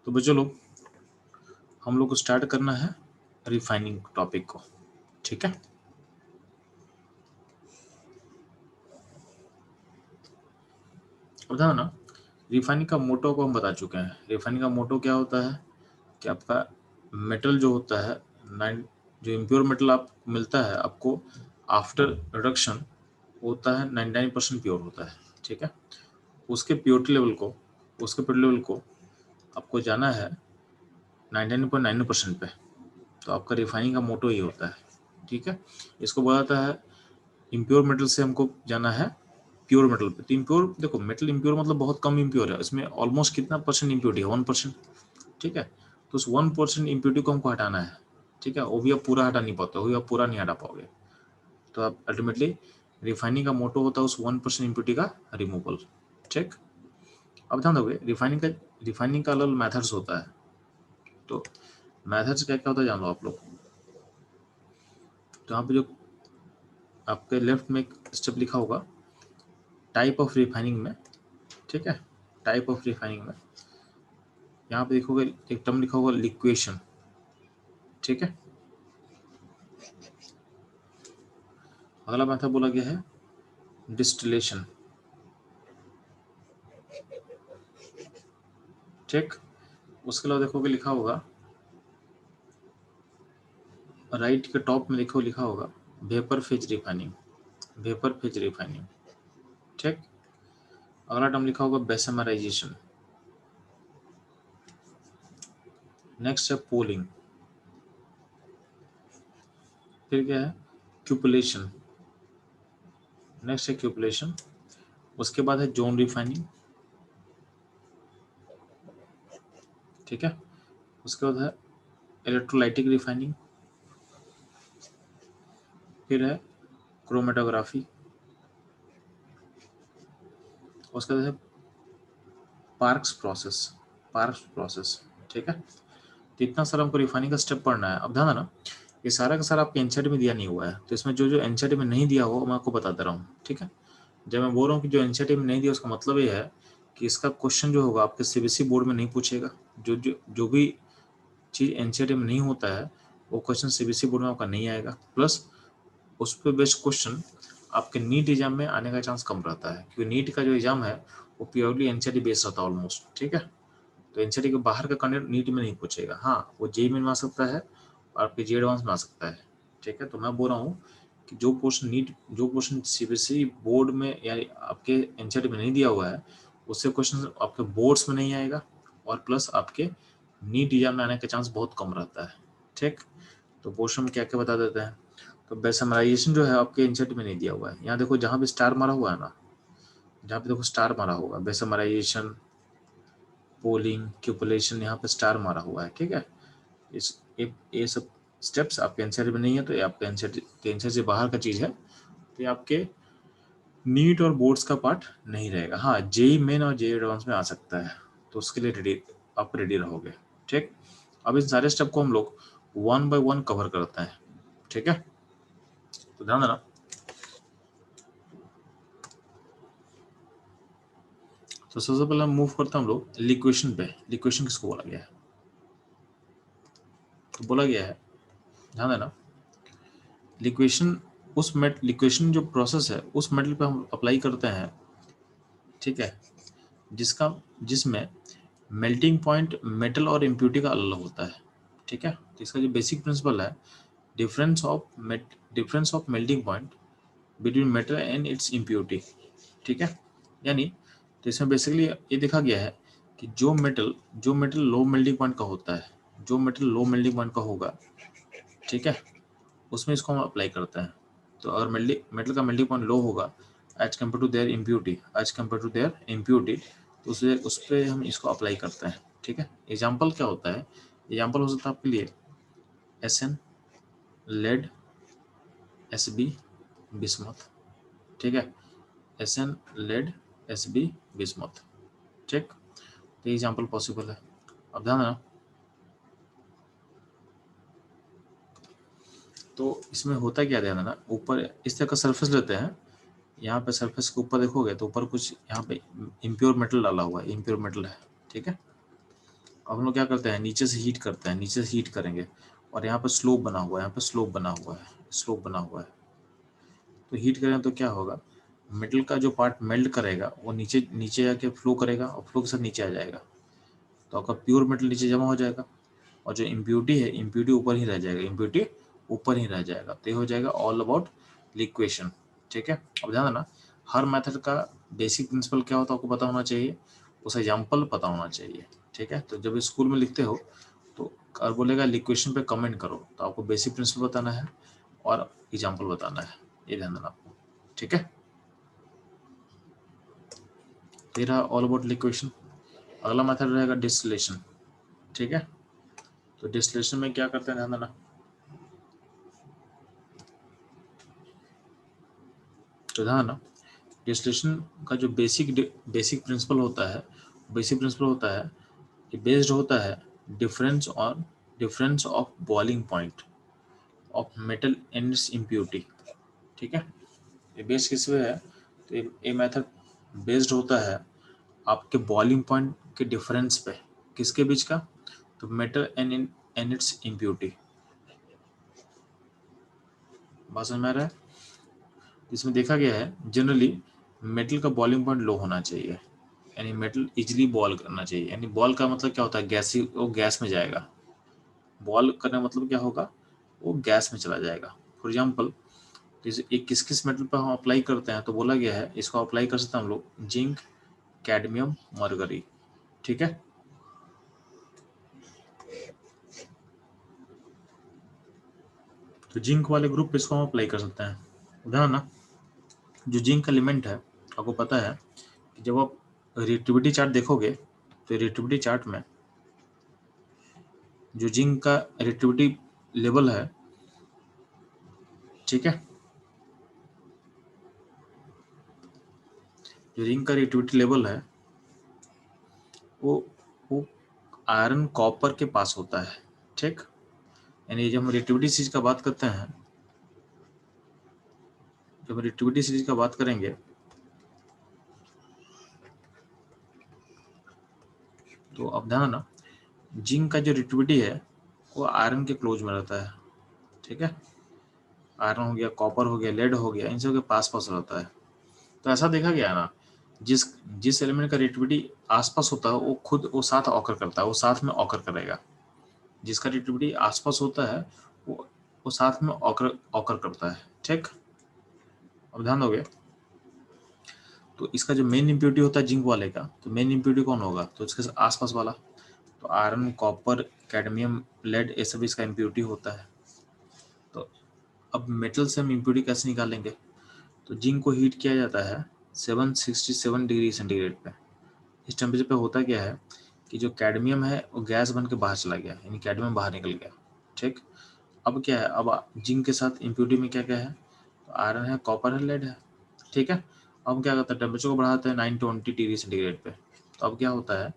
तो बच्चों लोग हम लोग को स्टार्ट करना है रिफाइनिंग टॉपिक को, ठीक है। अब ध्यान ना, रिफाइनिंग का मोटो को हम बता चुके हैं। रिफाइनिंग का मोटो क्या होता है कि आपका मेटल जो होता है, जो इम्प्योर मेटल आपको मिलता है आपको आफ्टर रिडक्शन होता है 99% प्योर होता है, ठीक है। उसके प्योरिटी लेवल को आपको जाना है 99.9% पे। तो आपका रिफाइनिंग का मोटो ये होता है, ठीक है। इसको बोला जाता है इम्प्योर मेटल से हमको जाना है प्योर मेटल पे। तो इम्प्योर, देखो मेटल इम्प्योर मतलब बहुत कम इम्प्योर है, इसमें ऑलमोस्ट कितना परसेंट इम्प्योरिटी है, 1%, ठीक है। तो उस 1% इम्प्योरिटी को हमको हटाना है, ठीक है। वो भी आप पूरा हटा नहीं पाते, वो भी आप पूरा नहीं हटा पाओगे। तो आप अल्टीमेटली रिफाइनिंग का मोटो होता है उस 1% इम्प्योरिटी का रिमूवल, ठीक। अब ध्यान दोगे रिफाइनिंग का अलग मैथड्स होता है। तो मैथड्स क्या क्या होता है जान लो आप लोग। तो यहाँ पे जो आपके लेफ्ट में एक स्टेप लिखा होगा टाइप ऑफ रिफाइनिंग में, ठीक है। टाइप ऑफ रिफाइनिंग में यहाँ पे देखोगे एक टर्म लिखा होगा लिक्वेशन, ठीक है। अगला मेथड बोला गया है डिस्टिलेशन, ठीक। उसके अलावा देखोगे लिखा होगा राइट के टॉप में लिखा होगा vapour phase refining, vapour phase refining, ठीक। अगला टर्म लिखा होगा बेसमराइजेशन, नेक्स्ट है पोलिंग, फिर क्या है क्यूपुलेशन, नेक्स्ट है क्यूपुलेशन। उसके बाद है जोन रिफाइनिंग, ठीक है। उसके बाद है इलेक्ट्रोलाइटिक रिफाइनिंग, फिर है क्रोमेटोग्राफी, उसके बाद है पार्क्स प्रोसेस, पार्क्स प्रोसेस, ठीक है। तो इतना सारा हमको रिफाइनिंग का स्टेप पढ़ना है। अब ध्यान देना, ये सारा का सारा आपके एनसीईआरटी में दिया नहीं हुआ है, तो इसमें जो जो एनसीईआरटी में नहीं दिया हो मैं आपको बता दे रहा हूँ, ठीक है। जब मैं बोल रहा हूँ कि जो एनसीईआरटी में नहीं दिया उसका मतलब ये है कि इसका क्वेश्चन जो होगा आपके सीबीएसई बोर्ड में नहीं पूछेगा। जो भी चीज़ एनसीईआरटी में नहीं होता है वो क्वेश्चन सीबीएसई बोर्ड में आपका नहीं आएगा, प्लस उस पर बेस्ड क्वेश्चन आपके नीट एग्जाम में आने का चांस कम रहता है, क्योंकि नीट का जो एग्जाम है वो प्योरली एनसीईआरटी बेस्ड रहता है ऑलमोस्ट, ठीक है। तो एनसीईआरटी के बाहर का कंटेंट नीट में नहीं पूछेगा। हाँ, वो जेईई में आ सकता है और आपके जे एडवांस में आ सकता है, ठीक है। तो मैं बोल रहा हूँ कि जो पोर्शन सीबीएसई बोर्ड में या आपके एनसीईआरटी में नहीं दिया हुआ है उससे क्वेश्चन आपके बोर्ड्स में नहीं आएगा, और प्लस आपके नीट एग्जाम में आने का चांस बहुत कम रहता है, ठीक। तो पोर्शन में क्या क्या बता देते हैं। तो बेसमराइजेशन जो है आपके एनसीईआरटी में नहीं दिया हुआ है। यहाँ देखो जहाँ भी स्टार मारा हुआ है ना, जहाँ पे देखो स्टार मारा होगा बेसमराइजेशन, पोलिंग, क्यूपुलेशन, यहाँ पे स्टार मारा हुआ है, ठीक है। ये सब स्टेप्स आपके एनसीईआरटी में नहीं है, तो ये आपके एनसीईआरटी से बाहर का चीज है, तो ये आपके नीट और बोर्ड्स का पार्ट नहीं रहेगा। हाँ, जेई मेन और जेई एडवांस में आ सकता है, तो उसके लिए आप रेडी रहोगे, ठीक। अब इन सारे स्टेप को हम लोग 1 बाय 1 कवर करते हैं, ठीक है। तो ध्यान देना, तो सबसे पहले हम मूव करते हैं हम लोग लिक्वेशन पे। लिक्वेशन किसको बोला गया है, तो बोला गया है, ध्यान देना, लिक्वेशन जो प्रोसेस है उस मेटल पे हम अप्लाई करते हैं, ठीक है, जिसमें मेल्टिंग पॉइंट मेटल और इम्प्यूरिटी का अलग होता है, ठीक है। तो इसका जो बेसिक प्रिंसिपल है difference of melting point between metal and it's impurity, ठीक है। यानी तो इसमें बेसिकली ये देखा गया है कि जो मेटल लो मेल्टिंग पॉइंट का होता है, जो मेटल लो मेल्टिंग पॉइंट का होगा, ठीक है, उसमें इसको हम अप्लाई करते हैं। तो अगर मेटल का मेल्टिंग पॉइंट लो होगा as compare to their impurity, तो उस पर हम इसको अप्लाई करते हैं, ठीक है। एग्जाम्पल क्या होता है, एग्जाम्पल हो सकता है आपके लिए SN, लेड, SB, बिस्मथ, ठीक है। SN, लेड, SB, बिस्मथ, ठीक। तो एग्जाम्पल पॉसिबल है। अब ध्यान देना, तो इसमें होता क्या, ध्यान देना, ऊपर इस तरह का सरफेस लेते हैं, यहाँ पे सरफेस के ऊपर देखोगे तो ऊपर कुछ यहाँ पे इम्प्योर मेटल डाला हुआ है, इम्प्योर मेटल है, ठीक है। अब हम लोग क्या करते हैं, नीचे से हीट करते हैं, नीचे से हीट करेंगे और यहाँ पर स्लोप बना हुआ है, यहाँ पर स्लोप बना हुआ है, स्लोप बना हुआ है। तो हीट करें तो क्या होगा, मेटल का जो पार्ट मेल्ट करेगा वो नीचे नीचे आके फ्लो करेगा और फ्लो के साथ नीचे आ जाएगा, तो आपका प्योर मेटल नीचे जमा हो जाएगा और जो इम्प्यूरिटी है इम्प्यूरिटी ऊपर ही रह जाएगा, इम्प्यूरिटी ऊपर ही रह जाएगा। तो ये हो जाएगा ऑल अबाउट लिक्वेशन। ठीक है, अब ध्यान देना, हर मेथड का बेसिक प्रिंसिपल क्या होता है आपको पता होना चाहिए, उस एग्जाम्पल पता होना चाहिए। ठीक है, तो जब स्कूल में लिखते हो तो और बोलेगा लिक्वेशन पे कमेंट करो, तो आपको बेसिक प्रिंसिपल बताना है और एग्जाम्पल बताना है, ये ध्यान देना आपको। ठीक है, ये रहा ऑल अबाउट लिक्वेशन। अगला मेथड रहेगा डिस्टिलेशन। ठीक है, तो डिस्टिलेशन में क्या करते हैं, ध्यान देना। तो ध्यान देना, डिस्टिलेशन का जो बेसिक प्रिंसिपल होता है, बेसिक प्रिंसिपल होता है कि बेस्ड होता है difference of boiling point of metal and it's impurity. ठीक है, ये बेस्ड किस पे है, तो ये मेथड बेस्ड होता है आपके बॉइलिंग पॉइंट के डिफरेंस पे, किसके बीच का, तो मेटल एंड इट्स इम्प्योरिटी। बात समझ में आ रहा है, इसमें देखा गया है जनरली मेटल का बॉइलिंग पॉइंट लो होना चाहिए, यानी मेटल इजीली बॉयल करना चाहिए। यानी बॉयल का मतलब क्या होता है, गैस, वो गैस में जाएगा। बॉयल करने का मतलब क्या होगा, वो गैस में चला जाएगा। फॉर एग्जाम्पल, जैसे एक किस किस मेटल पर हम अप्लाई करते हैं, तो बोला गया है इसको अप्लाई कर सकते हैं हम लोग जिंक, कैडमियम, मरकरी। ठीक है, तो जिंक वाले ग्रुप पे इसको हम अप्लाई कर सकते हैं। ध्यान ना, जो जिंक एलिमेंट है, आपको पता है कि जब आप रिएक्टिविटी चार्ट देखोगे तो रिएक्टिविटी चार्ट में जो जिंक का रिएक्टिविटी लेवल है, ठीक है, जो जिंक का रिएक्टिविटी लेवल है वो वो आयरन कॉपर के पास होता है। ठीक, यानी जब हम रिएक्टिविटी सीरीज का बात करते हैं, जब रिएक्टिविटी सीरीज का बात करेंगे तो अब ध्यान ना, जिंक का जो रिएक्टिविटी है वो आयरन के क्लोज में रहता है। ठीक है, आयरन हो गया, कॉपर हो गया, लेड हो गया, इन सब के पास पास रहता है। तो ऐसा देखा गया है ना, जिस जिस एलिमेंट का रिएक्टिविटी आसपास होता है वो खुद वो साथ ऑकर करता है, वो साथ में ऑकर करेगा। जिसका रिएक्टिविटी आसपास होता है वो साथ में ऑकर ऑकर करता है। ठीक, अब ध्यान दोगे तो इसका जो मेन इम्प्योरिटी होता है जिंक वाले का, तो मेन इम्प्योरिटी कौन होगा, तो इसके आसपास वाला, तो आयरन, कॉपर, कैडमियम, लेड, ये सब इसका इम्प्योरिटी होता है। तो अब मेटल से हम इम्प्योरिटी कैसे निकालेंगे, तो जिंक को हीट किया जाता है 767 डिग्री सेंटीग्रेड पे। इस टेम्परेचर पे होता क्या है कि जो कैडमियम है वो गैस बन के बाहर चला गया, यानी कैडमियम बाहर निकल गया। ठीक, अब क्या है, अब जिंक के साथ इम्प्योरिटी में क्या क्या है, तो आयरन है, कॉपर है, लेड है। ठीक है, अब क्या करता है, टेम्परेचर को बढ़ाते हैं 920 डिग्री सेंटीग्रेड पे। तो अब क्या होता है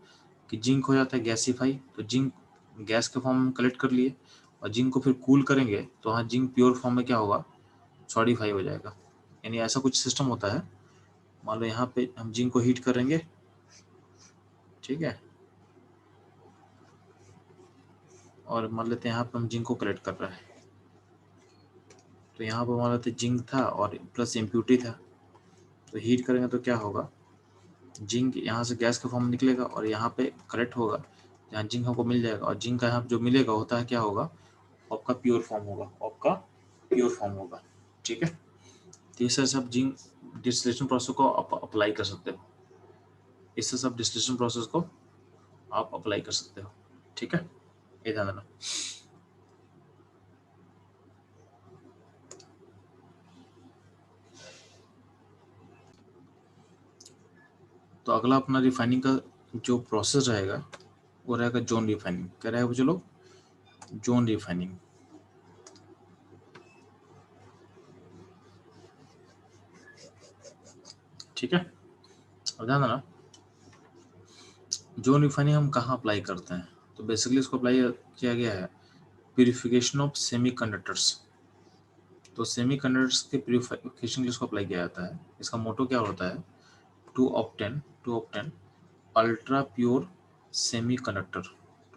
कि जिंक हो जाता है गैसीफाई, तो जिंक गैस के फॉर्म में कलेक्ट कर लिए और जिंक को फिर कूल करेंगे तो हाँ जिंक प्योर फॉर्म में क्या होगा, सॉलिडिफाई हो जाएगा। यानी ऐसा कुछ सिस्टम होता है। मान लो यहाँ पे हम जिंक को हीट करेंगे, ठीक है, और मान लेते हैं यहाँ पे हम जिंक को कलेक्ट कर रहे हैं, तो यहाँ पर मान लेते जिंक था और प्लस इम्प्यूरिटी था, तो हीट करेंगे तो क्या होगा, जिंक यहाँ से गैस के फॉर्म में निकलेगा और यहाँ पे कलेक्ट होगा, यहाँ जिंक हमको मिल जाएगा और जिंक का यहाँ जो मिलेगा होता है क्या होगा, आपका प्योर फॉर्म होगा, आपका प्योर फॉर्म होगा। ठीक है, तो इससे सब जिंक डिस्टिलेशन प्रोसेस को आप अप्लाई कर सकते हो, इससे सब डिस्टिलेशन प्रोसेस को आप अप्लाई कर सकते हो। ठीक है, ये ध्यान देना। तो अगला अपना रिफाइनिंग का जो प्रोसेस रहेगा वो रहेगा जोन रिफाइनिंग। क्या रहेगा चलो, जोन रिफाइनिंग। ठीक है, अब ध्यान देना, जोन रिफाइनिंग हम कहाँ अप्लाई करते हैं, तो बेसिकली इसको अप्लाई किया गया है प्यूरिफिकेशन ऑफ सेमीकंडक्टर्स। तो सेमीकंडक्टर्स के प्यूरिफिकेशन के लिए इसको अप्लाई किया जाता है। इसका मोटो क्या होता है, to obtain ultra pure semiconductor.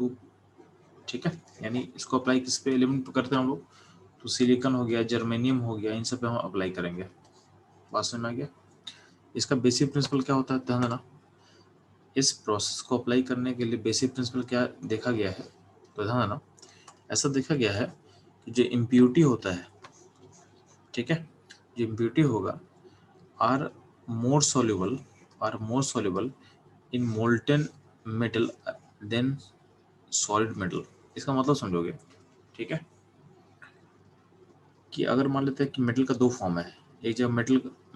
To, ठीक है। यानी इसको अप्लाई किस पे एलिमेंट पे करते हैं हम लोग, तो सिलिकॉन हो गया, जर्मेनियम हो गया, इन सब पे हम अप्लाई करेंगे। बात समझ में आ गया। इसका बेसिक प्रिंसिपल क्या होता है, ध्यान देना। इस प्रोसेस को अप्लाई करने के लिए बेसिक प्रिंसिपल क्या देखा गया है, तो ध्यान देना, ऐसा देखा गया है कि जो इम्प्यूरिटी होता है, ठीक है, जो इम्प्यूरिटी होगा are more soluble in molten metal than solid metal. इसका मतलब समझोगे, ठीक है, कि अगर मान लेते हैं कि मेटल का दो फॉर्म है, एक जगह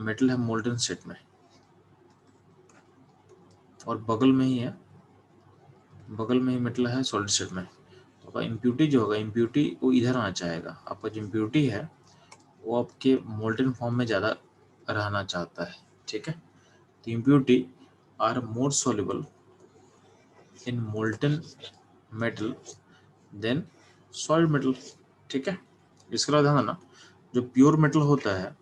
मेटल है मोल्टन स्टेट में, और बगल में ही मेटल है सॉलिड स्टेट में। तो आपका इम्प्यूरिटी जो होगा, इम्प्यूरिटी वो इधर आना चाहेगा। आपका जो इम्प्यूरिटी है वो आपके मोल्टन फॉर्म में ज़्यादा रहना चाहता है, ठीक है। तो impurity are more soluble in molten metal than solid metal, ठीक है। इसके अलावा ध्यान देना, जो प्योर मेटल होता है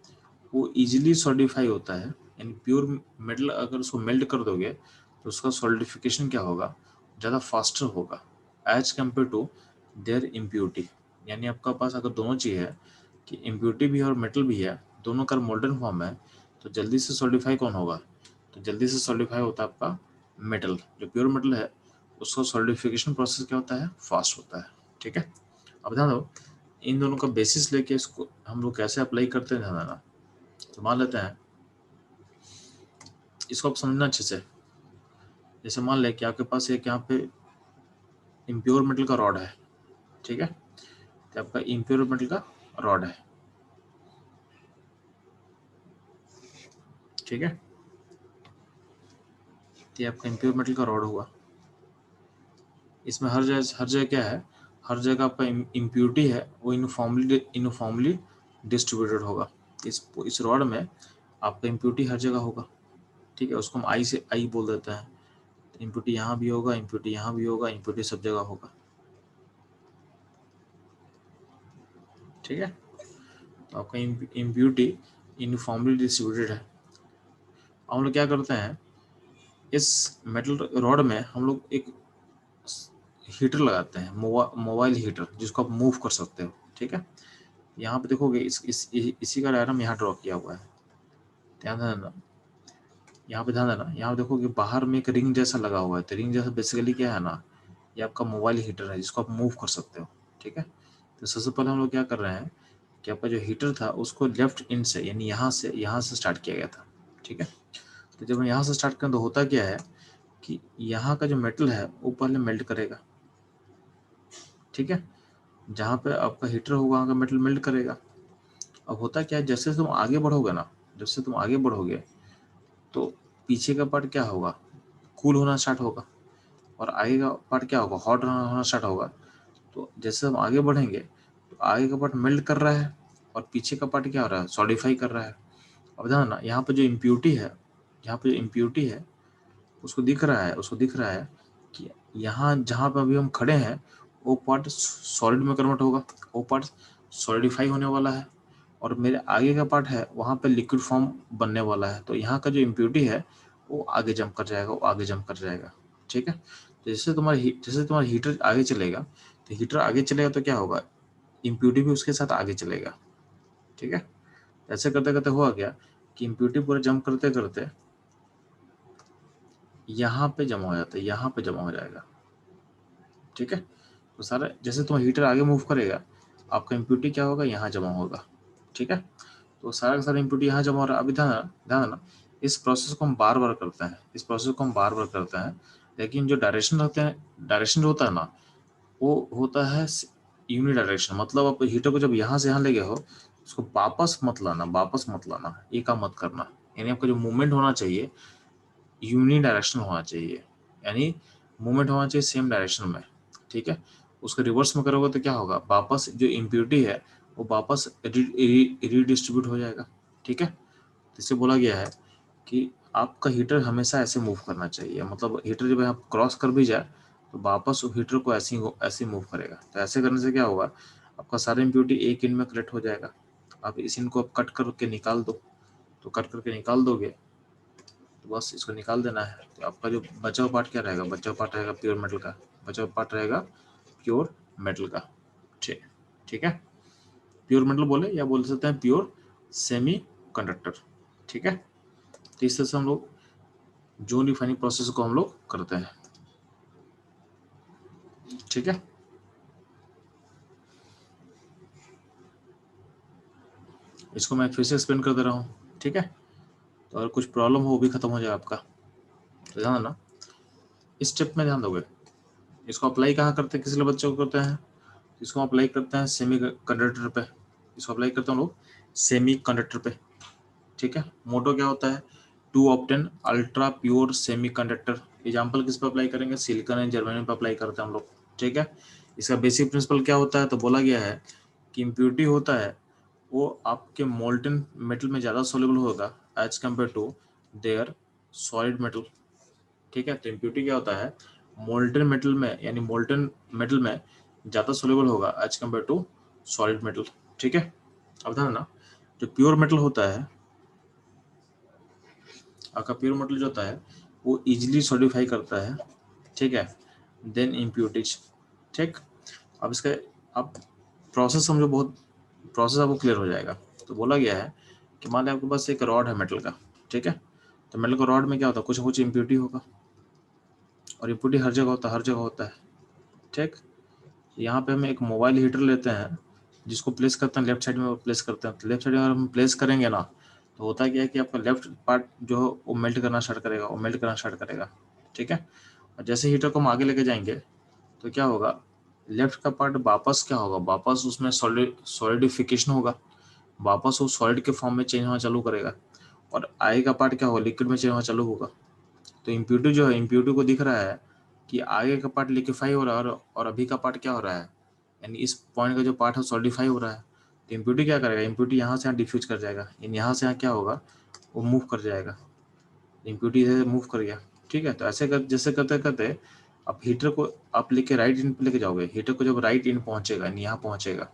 वो इजीली सॉलिडिफाई होता है। यानी प्योर मेटल अगर उसको मेल्ट कर दोगे तो उसका सॉलिडिफिकेशन क्या होगा, ज़्यादा फास्टर होगा as compare to their impurity. यानी आपका पास अगर दोनों चीज़ है कि इम्प्यूरिटी भी है और मेटल भी है, दोनों का मोल्टन फॉर्म है, तो जल्दी से सॉलिडिफाई कौन होगा, तो जल्दी से सॉलिडिफाई होता है आपका मेटल। जो प्योर मेटल है उसका सॉलिडिफिकेशन प्रोसेस क्या होता है, फास्ट होता है, ठीक है। अब ध्यान दो, इन दोनों का बेसिस लेके इसको हम लोग कैसे अप्लाई करते हैं, ध्यान देना। तो मान लेते हैं, इसको आप समझना अच्छे से। जैसे मान लें कि आपके पास एक यहाँ पे इम्प्योर मेटल का रॉड है, ठीक है, तो आपका इम्प्योर मेटल का रॉड है, ठीक है, तो ये आपका इम्प्योर मेटल का रॉड हुआ। इसमें हर जगह क्या है, हर जगह आपका इम्प्यूरिटी है वो यूनिफॉर्मली डिस्ट्रीब्यूटेड होगा। इस रॉड में आपका इम्प्यूरिटी हर जगह होगा, ठीक है। उसको हम आई बोल देते हैं। इम्प्यूरिटी यहाँ भी होगा, इम्प्यूरिटी यहाँ भी होगा, इम्प्यूरिटी सब जगह होगा, ठीक है। तो आपका इम्प्यूरिटी यूनिफॉर्मली डिस्ट्रीब्यूटेड है। हम लोग क्या करते हैं, इस मेटल रॉड में हम लोग एक हीटर लगाते हैं, मोबाइल हीटर, जिसको आप मूव कर सकते हो, ठीक है। यहाँ पे देखोगे इसी का डायग्राम यहाँ ड्रॉ किया हुआ है, ध्यान देना। यहाँ पे ध्यान देना, यहाँ देखोगे बाहर में एक रिंग जैसा लगा हुआ है। तो रिंग जैसा बेसिकली क्या है ना, ये आपका मोबाइल हीटर है जिसको आप मूव कर सकते हो, ठीक है। तो सबसे पहले हम लोग क्या कर रहे हैं कि आपका जो हीटर था उसको लेफ्ट इन से, यानी यहाँ से स्टार्ट किया गया था, ठीक है। तो जब हम यहाँ से स्टार्ट करें तो होता क्या है कि यहाँ का जो मेटल है वो पहले मेल्ट करेगा, ठीक है। जहाँ पे आपका हीटर होगा वहाँ का मेटल मेल्ट करेगा। अब होता क्या है, जैसे तुम आगे बढ़ोगे ना, जैसे तुम आगे बढ़ोगे तो पीछे का पार्ट क्या होगा, कूल होना स्टार्ट होगा, और आगे का पार्ट क्या होगा, हॉट होना स्टार्ट होगा। तो जैसे हम आगे बढ़ेंगे तो आगे का पार्ट मेल्ट कर रहा है और पीछे का पार्ट क्या हो रहा है, सॉलिडिफाई कर रहा है। अब ध्यान ना, यहाँ पे जो इम्प्यूरिटी है, उसको दिख रहा है कि यहाँ जहाँ पे अभी हम खड़े हैं वो पार्ट सॉलिड में कन्वर्ट होगा, वो पार्ट सॉलिडिफाई होने वाला है, और मेरे आगे का पार्ट है वहाँ पे लिक्विड फॉर्म बनने वाला है। तो यहाँ का जो इम्प्यूरिटी है वो आगे जंप कर जाएगा, ठीक है। तो जैसे तुम्हारा हीटर आगे चलेगा, तो क्या होगा, इम्प्यूरिटी भी उसके साथ आगे चलेगा, ठीक है। ऐसे करते करते हुआ क्या कि इम्प्यूरिटी पूरा जंप करते करते यहाँ पे जमा हो जाएगा, ठीक है। तो सारा जैसे तुम्हारा हीटर आगे मूव करेगा, आपका इम्प्यूरिटी क्या होगा, यहाँ जमा होगा, ठीक है। तो सारा का सारा इम्प्यूरिटी यहाँ जमा हो रहा है। अभी ध्यान देना, इस प्रोसेस को हम बार बार करते हैं, लेकिन जो डायरेक्शन होता है ना, वो होता है यूनि डायरेक्शन। मतलब आप हीटर को जब यहाँ से यहाँ ले गए हो, उसको वापस मत लाना, ये काम मत करना। यानी आपका जो मूवमेंट होना चाहिए यूनि डायरेक्शन होना चाहिए, यानी मूवमेंट होना चाहिए सेम डायरेक्शन में, ठीक है। उसको रिवर्स में करोगे तो क्या होगा, वापस जो इम्प्यूरिटी है वो वापस रीडिस्ट्रीब्यूट हो जाएगा, ठीक है। इससे बोला गया है कि आपका हीटर हमेशा ऐसे मूव करना चाहिए। मतलब हीटर जब आप क्रॉस कर भी जाए तो वापस हीटर को ऐसे मूव करेगा। तो ऐसे करने से क्या होगा, आपका सारा इम्प्यूरिटी एक इन में कलेक्ट हो जाएगा। आप इस इन को कट करके निकाल दो, तो कट करके निकाल दोगे तो बस इसको निकाल देना है। तो आपका जो बचा हुआ पार्ट क्या रहेगा, बचा हुआ पार्ट रहेगा प्योर मेटल का, बचा हुआ पार्ट रहेगा प्योर मेटल का। ठीक है, प्योर मेटल बोले या बोल सकते हैं प्योर सेमी कंडक्टर। ठीक है, तो इस तरह से हम लोग जोन रिफाइनिंग प्रोसेस को हम लोग करते हैं। ठीक है, इसको मैं फिर से एक्सप्लेन कर दे रहा हूँ। ठीक है, तो अगर कुछ प्रॉब्लम हो वो भी खत्म हो जाए आपका। तो ध्यान देना, इस स्टेप में ध्यान दोगे। इसको अप्लाई कहाँ करते हैं, किस लिए बच्चों को करते हैं, इसको अप्लाई करते हैं सेमी कंडक्टर पे। इसको अप्लाई करते हैं हम लोग सेमी कंडक्टर पे। ठीक है, मोटो क्या होता है, to obtain ultra pure semiconductor. Example किस पे अप्लाई करेंगे, सिलिकॉन एंड जर्मेनियम पे अप्लाई करते हैं हम लोग। ठीक है, इसका बेसिक प्रिंसिपल क्या होता है, तो बोला गया है कि इम्प्योरिटी होता है वो आपके मोल्टन मेटल में ज़्यादा सोल्यूबल होगा as compare to their solid metal. ठीक है, तो इम्प्योरिटी क्या होता है, मोल्टन मेटल में यानी मोल्टन मेटल में ज़्यादा सोल्यूबल होगा as compare to solid metal. ठीक है, अब ध्यान ना, जो प्योर मेटल होता है आपका, प्योर मेटल जो होता है वो इजीली सॉलिडिफाई करता है। ठीक है, देन इम्प्योरिटीज। ठीक, अब इसका अब प्रोसेस समझो, बहुत प्रोसेस आपको क्लियर हो जाएगा। तो बोला गया है कि मान लिया आपके पास एक रॉड है मेटल का। ठीक है, तो मेटल का रॉड में क्या होता है, कुछ ना कुछ इम्प्योरिटी होगा, और इम्प्योरिटी हर जगह होता है, हर जगह होता है। ठीक, यहाँ पे हम एक मोबाइल हीटर लेते हैं जिसको प्लेस करते हैं लेफ्ट साइड में, प्लेस करते हैं। तो लेफ्ट साइड में अगर हम प्लेस करेंगे ना, तो होता क्या है कि आपका लेफ्ट पार्ट जो है वो मेल्ट करना स्टार्ट करेगा, वो मेल्ट करना स्टार्ट करेगा। ठीक है, और जैसे हीटर को हम आगे लेके जाएंगे तो क्या होगा, लेफ्ट का पार्ट वापस क्या होगा, वापस उसमें सॉलिडिफिकेशन होगा, वापस वो सॉलिड के फॉर्म में चेंज होना चालू करेगा, और आगे का पार्ट क्या होगा, लिक्विड में चेंज होना चालू होगा। तो इम्प्योरिटी जो है, इम्प्योरिटी को दिख रहा है कि आगे का पार्ट लिक्विफाई हो रहा है, और अभी का पार्ट क्या हो रहा है, यानी इस पॉइंट का जो पार्ट है सॉलिडिफाई हो रहा है। तो इम्प्योरिटी क्या करेगा, इम्प्योरिटी यहाँ से यहाँ डिफ्यूज कर जाएगा, यानी यहाँ से यहाँ क्या होगा, वो मूव कर जाएगा। इम्प्योरिटी से मूव कर गया। ठीक है, तो ऐसे जैसे करते करते अब हीटर को आप लेके राइट इन पे लेके जाओगे, हीटर को जब राइट इन पहुंचेगा, यानी यहाँ पहुंचेगा।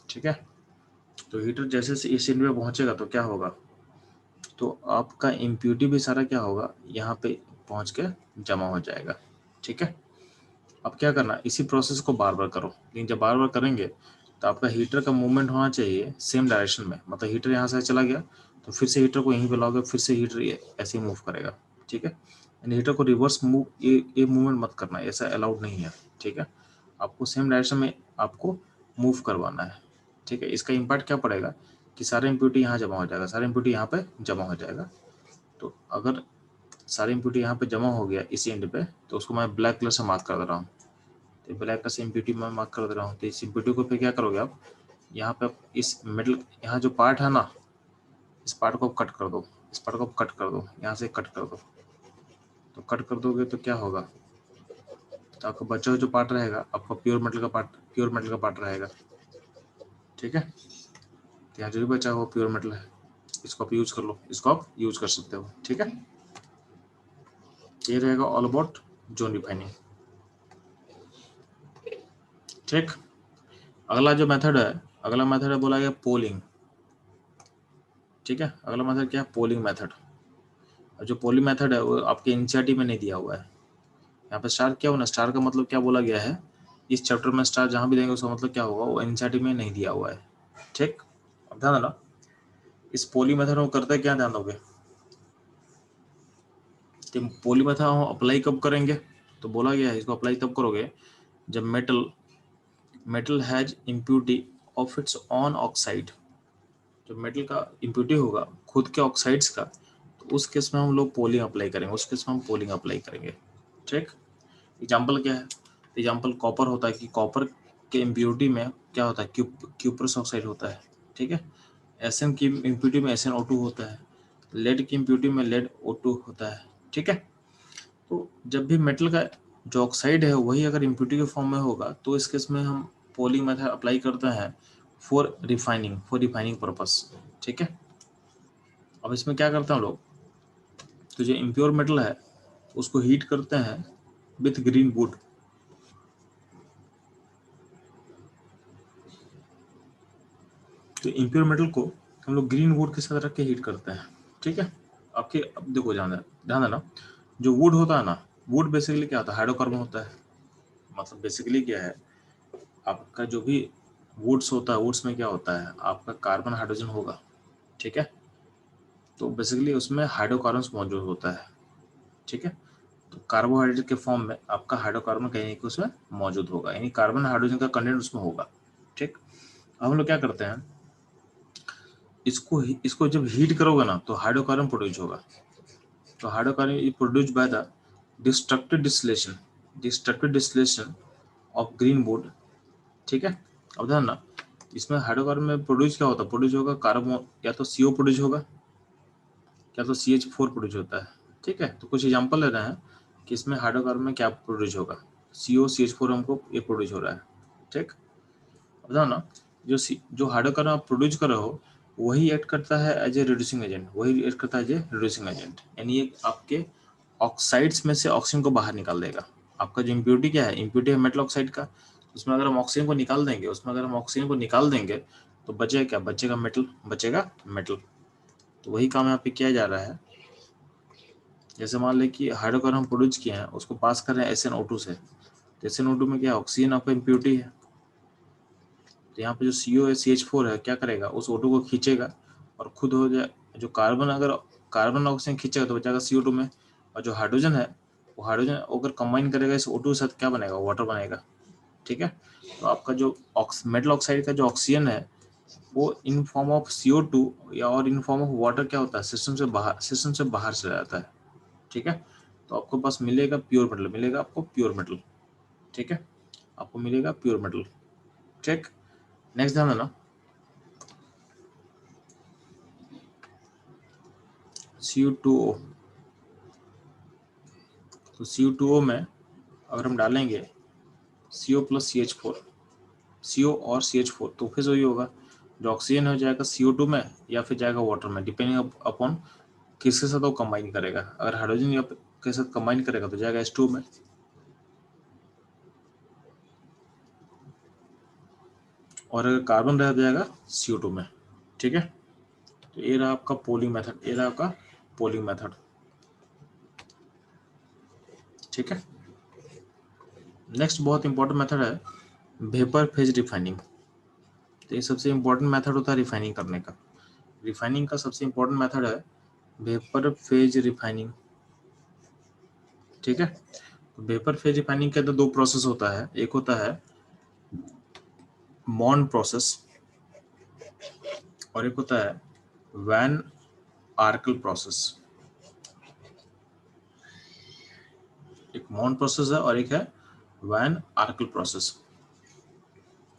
ठीक है, तो हीटर जैसे से इस इन पे पहुंचेगा तो क्या होगा, तो आपका इम्प्योरिटी भी सारा क्या होगा, यहाँ पे पहुंच के जमा हो जाएगा। ठीक है, अब क्या करना, इसी प्रोसेस को बार बार करो, लेकिन जब बार बार करेंगे तो आपका हीटर का मूवमेंट होना चाहिए सेम डायरेक्शन में। मतलब हीटर यहाँ से चला गया तो फिर से हीटर को यहीं पे लाओगे, फिर से हीटर ऐसे ही मूव करेगा। ठीक है, यानी हीटर को रिवर्स मूव ये मूवमेंट मत करना, ऐसा अलाउड नहीं है। ठीक है, आपको सेम डायरेक्शन में आपको मूव करवाना है। ठीक है, इसका इम्पैक्ट क्या पड़ेगा कि सारे इम्प्योरिटी यहाँ जमा हो जाएगा, सारे इम्प्योरिटी यहाँ पे जमा हो जाएगा। तो अगर सारी इम्प्योरिटी यहाँ पे जमा हो गया इसी एंड पे, तो उसको मैं ब्लैक कलर से मार्क कर दे रहा हूँ। तो ब्लैक का इम्प्योरिटी मैं मार्क कर दे रहा हूँ। तो इस इम्प्योरिटी को फिर क्या करोगे आप, यहाँ पे इस मिडल, यहाँ जो पार्ट है ना, इस पार्ट को कट कर दो, इस पार्ट को कट कर दो, यहाँ से कट कर दो। तो कट कर दोगे तो क्या होगा, तो आपका बचा हुआ जो पार्ट रहेगा आपका प्योर मेटल का पार्ट, प्योर मेटल का पार्ट रहेगा। ठीक है, तो यहाँ जो भी बचा हुआ प्योर मेटल है, इसको आप यूज कर लो, इसको आप यूज कर सकते हो। ठीक है, ये रहेगा ऑल अबाउट जोन रिफाइनिंग। ठीक, अगला जो मेथड है, अगला मेथड है बोला गया पोलिंग। ठीक है, अगला मेथड क्या है, पोलिंग मेथड। और जो पोलिंग मेथड है वो आपके एनसीईआरटी में नहीं दिया हुआ है। यहाँ पे स्टार क्या होना, स्टार का मतलब क्या बोला गया है, इस चैप्टर में स्टार जहाँ भी देंगे उसका मतलब क्या होगा, वो एनसीईआरटी में नहीं दिया हुआ है। ठीक, अब ध्यान देना, इस पोली मेथड में करते क्या, ध्यान दोगे। तो पोली मेथड हम अप्लाई कब करेंगे, तो बोला गया है इसको अप्लाई तब करोगे जब metal has impurity of its on oxide. जब मेटल का इम्प्योरिटी होगा खुद के ऑक्साइड्स का, तो उस केस में हम लोग पोलिंग अप्लाई करेंगे, उस केस में हम पोलिंग अप्लाई करेंगे। ठीक, एग्जाम्पल क्या है, एग्जाम्पल कॉपर होता है कि कॉपर के इम्प्योरिटी में क्या होता है, क्यूप्रस ऑक्साइड होता है। ठीक है, एसएन की इम्प्योरिटी में SnO2 होता है, लेड की इम्प्योरिटी में लेड O2 होता है। ठीक है, तो जब भी मेटल का जो ऑक्साइड है वही अगर इम्प्योरिटी के फॉर्म में होगा तो इस केस में हम पोलिंग मेथड अप्लाई करते हैं फॉर रिफाइनिंग पर्पस। ठीक है, अब इसमें क्या करते हैं हम लोग, तो जो इम्प्योर मेटल है उसको हीट करते हैं विथ ग्रीन वुड। तो इम्प्योर मेटल को हम लोग ग्रीन वुड के साथ रख के हीट करते हैं। ठीक है, आपके, अब देखो ध्यान देना, जो वुड होता है ना, वुड बेसिकली क्या होता है, हाइड्रोकार्बन होता है। मतलब बेसिकली क्या है, आपका जो भी वुड्स होता है, वुड्स में क्या होता है, आपका कार्बन हाइड्रोजन होगा, ठीक है। तो बेसिकली उसमें हाइड्रोकार्बन मौजूद होता है, ठीक है। तो कार्बोहाइड्रेट के फॉर्म में आपका हाइड्रोकार्बन कहीं उसमें मौजूद होगा, यानी कार्बन हाइड्रोजन का कंटेंट उसमें होगा, ठीक। अब हम लोग क्या करते हैं, इसको जब हीट करोगे ना तो हाइड्रोकार्बन प्रोड्यूस होगा। तो hydrocarbon produce by the destructive distillation of green would, ठीक है। अब ध्यान ना, इसमें हाइड्रोकार्बन में प्रोड्यूस क्या होता है, प्रोड्यूस होगा कार्बन, या तो CO प्रोड्यूस होगा, या तो CH4 प्रोड्यूस होता है, ठीक है। तो कुछ एग्जांपल ले रहे हैं कि इसमें हाइड्रोकार्बन में क्या प्रोड्यूस होगा, CO CH4 हमको ये प्रोड्यूस हो रहा है, ठीक। अब ध्यान ना, जो हाइड्रोकार्बन आप प्रोड्यूस कर रहे हो वही एक्ट करता है एज ए रिड्यूसिंग एजेंट, वही एक्ट करता है एज ए रिड्यूसिंग एजेंट, यानी ये आपके ऑक्साइड्स में से ऑक्सीजन को बाहर निकाल देगा। आपका जो इम्प्योरिटी क्या है, इम्प्योरिटी है मेटल ऑक्साइड का, उसमें अगर हम ऑक्सीजन को निकाल देंगे, तो बचेगा क्या, बचेगा मेटल, तो वही काम यहाँ पे किया जा रहा है। जैसे मान लें कि हाइड्रोकार्बन हम प्रोड्यूस किए हैं, उसको पास कर रहे हैं SnO2 से, तो SnO2 में क्या, ऑक्सीजन आपका इम्प्योरिटी है। तो यहाँ पे जो CO है, CH4 है, क्या करेगा, उस O2 को खींचेगा और खुद हो जाए, जो कार्बन, अगर कार्बन ऑक्सीजन खींचेगा तो बचाएगा CO2 में, और जो हाइड्रोजन है वो हाइड्रोजन अगर कंबाइन करेगा इस O2 के साथ, क्या बनेगा, वाटर बनेगा, ठीक है। तो आपका जो मेटल ऑक्साइड का जो ऑक्सीजन है वो इन फॉर्म ऑफ CO2 या और इन फॉर्म ऑफ वाटर क्या होता है, सिस्टम से बाहर चला जाता है, ठीक है। तो आपको पास मिलेगा प्योर मेटल, ठीक है, आपको मिलेगा प्योर मेटल, ठीक। नेक्स्ट ध्यान देना, CO2O, तो CO2O में अगर हम डालेंगे CO प्लस CO और CH4, तो फिर वही होगा, जो ऑक्सीजन हो जाएगा CO2 में या फिर जाएगा वाटर में, डिपेंडिंग अपॉन किसके साथ वो कंबाइन करेगा। अगर हाइड्रोजन के साथ कंबाइन करेगा तो जाएगा H2 में, और अगर कार्बन रह जाएगा CO2 में, ठीक है। तो ये रहा आपका पोलिंग मेथड, ठीक है। नेक्स्ट बहुत इंपॉर्टेंट मेथड है वेपर फेज रिफाइनिंग। तो ये सबसे इंपॉर्टेंट मेथड होता है रिफाइनिंग करने का। रिफाइनिंग का सबसे इंपॉर्टेंट मेथड है वेपर फेज रिफाइनिंग, ठीक है। तो वेपर फेज रिफाइनिंग के अंदर दो प्रोसेस होता है, एक होता है मॉन प्रोसेस और एक होता है वैन आर्कल प्रोसेस। एक मॉन प्रोसेस है और एक है वैन आर्कल प्रोसेस।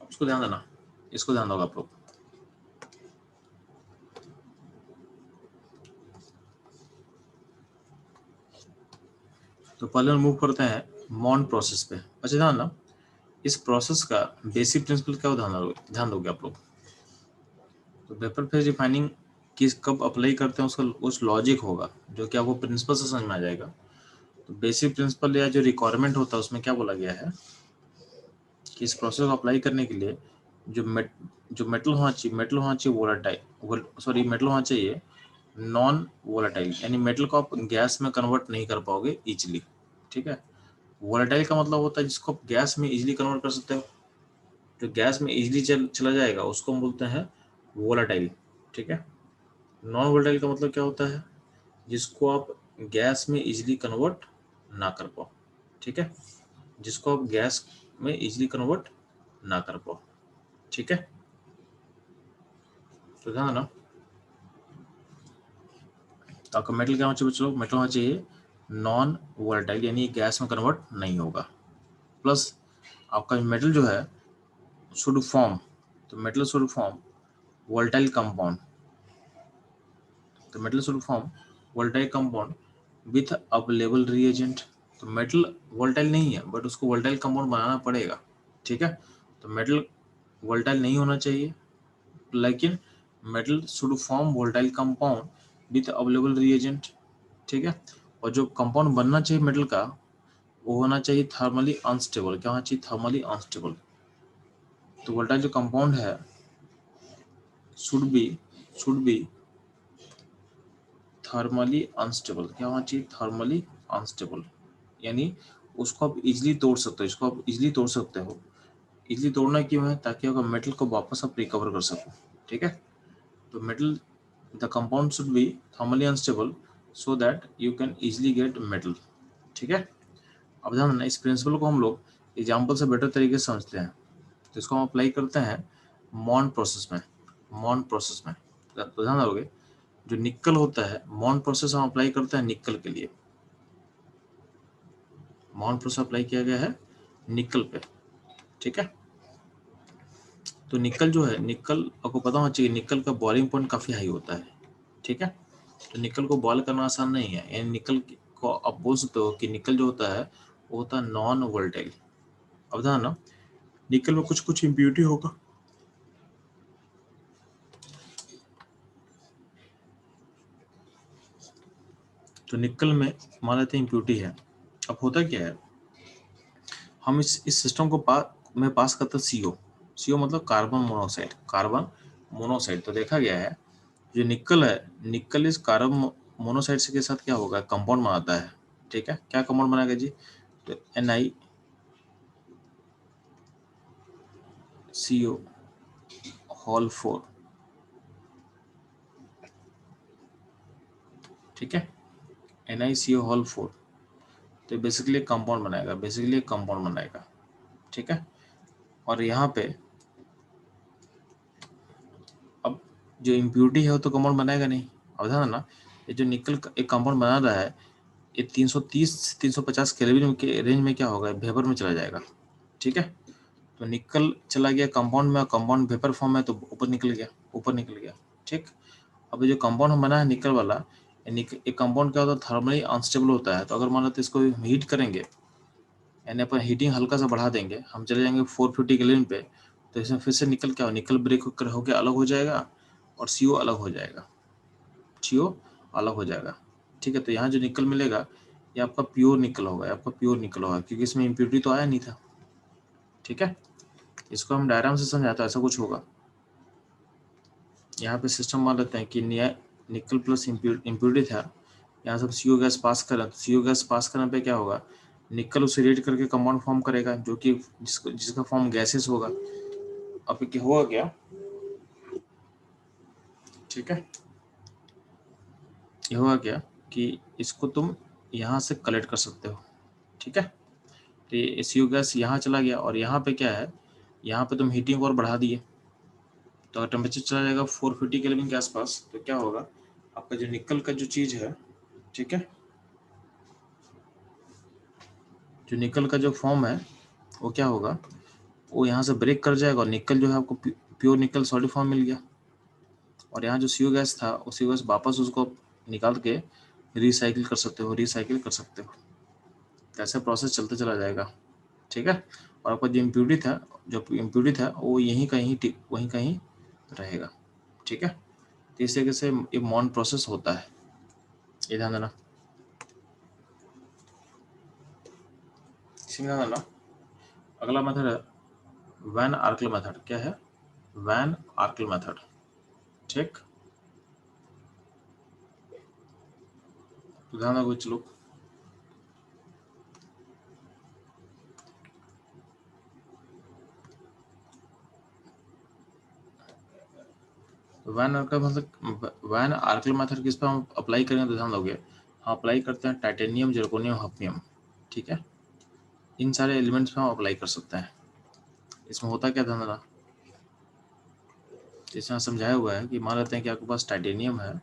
इसको ध्यान देना, इसको ध्यान दोगे आप लोग। तो पहले हम मूव करते हैं मॉन प्रोसेस पे। अच्छा ध्यान ना, इस प्रोसेस का बेसिक प्रिंसिपल क्या ध्यान दोगे आप लोग। तो वेपर फेज रिफाइनिंग किस कब अप्लाई करते हैं उसका उस लॉजिक होगा जो कि आपको प्रिंसिपल से समझ में आ जाएगा। तो बेसिक प्रिंसिपल या जो रिक्वायरमेंट होता है उसमें क्या बोला गया है कि इस प्रोसेस को अप्लाई करने के लिए जो मेटल होना चाहिए वोलेटाइल, सॉरी मेटल होना चाहिए नॉन वोलेटाइल, यानी मेटल को आप गैस में कन्वर्ट नहीं कर पाओगे इजीली, ठीक है। वोलेटाइल का मतलब होता है जिसको आप गैस में इजीली कन्वर्ट कर सकते हो, जो गैस में इजीली चला जाएगा उसको हम बोलते हैं वोलेटाइल, ठीक है। नॉन वोलेटाइल का मतलब क्या होता है, जिसको आप गैस में इजीली कन्वर्ट ना कर पाओ, ठीक है, जिसको आप गैस में इजीली कन्वर्ट ना कर पाओ, ठीक है। तो ध्यान ना, तो आपका मेटल क्या होना चाहिए बच्चों, मेटल होना चाहिए नॉन वोलेटाइल, यानी गैस में कन्वर्ट नहीं होगा, प्लस आपका मेटल जो है शुड फॉर्म, तो metal should form volatile compound, तो metal should form volatile compound with available reagent. तो मेटल वोलेटाइल नहीं है बट उसको वोलेटाइल कंपाउंड बनाना पड़ेगा, ठीक है। तो मेटल वोलेटाइल नहीं होना चाहिए, लेकिन metal should form volatile compound with available reagent, ठीक है। और जो कंपाउंड बनना चाहिए मेटल का वो होना चाहिए थर्मली अनस्टेबल। क्या होना चाहिए, थर्मली अनस्टेबल। तो वोलेटाइल जो कंपाउंड है शुड बी थर्मली अनस्टेबल, क्या होना चाहिए, थर्मली अनस्टेबल, यानी उसको आप इजीली तोड़ सकते हो, इसको आप इजीली तोड़ सकते हो। इजीली तोड़ना क्यों है, ताकि अगर मेटल को वापस आप रिकवर कर सको, ठीक है। तो metal, the compound should be thermally unstable so that you can easily get metal, ठीक है। अब ध्यान देना, इस प्रिंसिपल को हम लोग एग्जाम्पल से बेटर तरीके से समझते हैं। तो इसको हम अप्लाई करते हैं मॉन प्रोसेस में, मॉन प्रोसेस में। तो ध्यान रखोगे, जो निकल होता है, मॉन प्रोसेस हम अप्लाई करते हैं निकल के लिए, मॉन प्रोसेस अप्लाई किया गया है निकल पे, ठीक है। तो निकल जो है, निकल आपको पता होना चाहिए, निकल का बॉइलिंग पॉइंट काफी हाई होता है, ठीक है। तो निकल को बॉयल करना आसान नहीं है, यानी निकल को आप बोल सकते हो कि निकल जो होता है वो होता है नॉन वोलेटाइल। अब ध्यान ना, निकल में कुछ कुछ इम्प्योरिटी होगा, तो निकल में मान लेते हैं इम्प्योरिटी है। अब होता क्या है, हम इस सिस्टम को में पास करते हैं सीओ, सीओ मतलब कार्बन मोनोऑक्साइड, कार्बन मोनोऑक्साइड। तो देखा गया है जो निकल है, निकल इस कार्बन मोनोऑक्साइड के साथ क्या होगा, कंपाउंड बनाता है, ठीक है। क्या कंपाउंड बनाएगा जी, तो NiCO होल 4, ठीक है, NiCO होल 4। तो बेसिकली कंपाउंड बनाएगा, बेसिकली कंपाउंड बनाएगा, ठीक है। और यहाँ पे अब जो इम्प्योरिटी है वो तो कंपाउंड बनाएगा नहीं। अब ध्यान ना, ये जो निकल एक कंपाउंड बना रहा है, ये 330 से 350 केल्विन के रेंज में क्या होगा, वेपर में चला जाएगा, ठीक है। तो निकल चला गया कंपाउंड में, कंपाउंड वेपर फॉर्म में, तो ऊपर निकल गया, ऊपर निकल गया, ठीक। अब जो कंपाउंड हम बना है निकल वाला, एक कंपाउंड क्या होता है, थर्मली अनस्टेबल होता है। तो अगर मान लेते इसको हीट करेंगे, यानी अपन हीटिंग हल्का सा बढ़ा देंगे, हम चले जाएंगे 450 केल्विन पे, तो इसमें फिर से निकल क्या हो, निकल ब्रेक होकर अलग हो जाएगा और CO अलग हो जाएगा, CO अलग हो जाएगा, ठीक है। तो यहाँ जो निकल मिलेगा ये आपका प्योर निकल होगा, ये आपका प्योर निकल होगा, क्योंकि इसमें इम्प्योरिटी तो आया नहीं था, ठीक है। इसको हम डायग्राम से समझाते हैं, ऐसा कुछ होगा। यहाँ पे सिस्टम मान लेते हैं कि निकल प्लस इम्प्योरिटी था, यहाँ से CO गैस पास करें, तो CO गैस पास करने पे क्या होगा, निकल उसे रेड करके कंपाउंड फॉर्म करेगा, जो कि जिसका फॉर्म गैसेस होगा। अब क्या होगा क्या, ठीक है, ये होगा क्या कि इसको तुम यहाँ से कलेक्ट कर सकते हो, ठीक है। तो ये CO गैस यहाँ चला गया, और यहाँ पे क्या है, यहाँ पे तुम हीटिंग और बढ़ा दिए, तो अगर टेम्परेचर चला जाएगा 450 केल्विन के आसपास, तो क्या होगा, आपका जो निकल का जो चीज है, ठीक है, जो निकल का जो फॉर्म है वो क्या होगा, वो यहाँ से ब्रेक कर जाएगा, और निकल जो है आपको प्योर निकल सॉलिड फॉर्म मिल गया। और यहाँ जो CO गैस था, वो CO गैस वापस उसको निकाल के रिसाइकिल कर सकते हो, रिसाइकिल कर सकते हो। तो ऐसे प्रोसेस चलते चला जाएगा, ठीक है। और आपका जो इम्प्योरिटी था वो यहीं कहीं रहेगा, ठीक है। तो इस तरीके से ये मॉन प्रोसेस होता है, ये ध्यान देना, इसी में ध्यान देना। अगला मेथड है वैन आर्कल मेथड। क्या है, वैन आर्कल मेथड, ठीक। तो ध्यान रखो चलो, वैन आर्कल मतलब, वैन आर्कल मेथड किस पर हम अप्लाई करेंगे, तो ध्यान दोगे, हम अप्लाई करते हैं टाइटेनियम, जर्कोनियम, हफनियम, ठीक है। इन सारे एलिमेंट्स पे हम अप्लाई कर सकते हैं। इसमें होता क्या, ध्यान देना, इसमें समझाया हुआ है कि मान लेते हैं कि आपके पास टाइटेनियम है,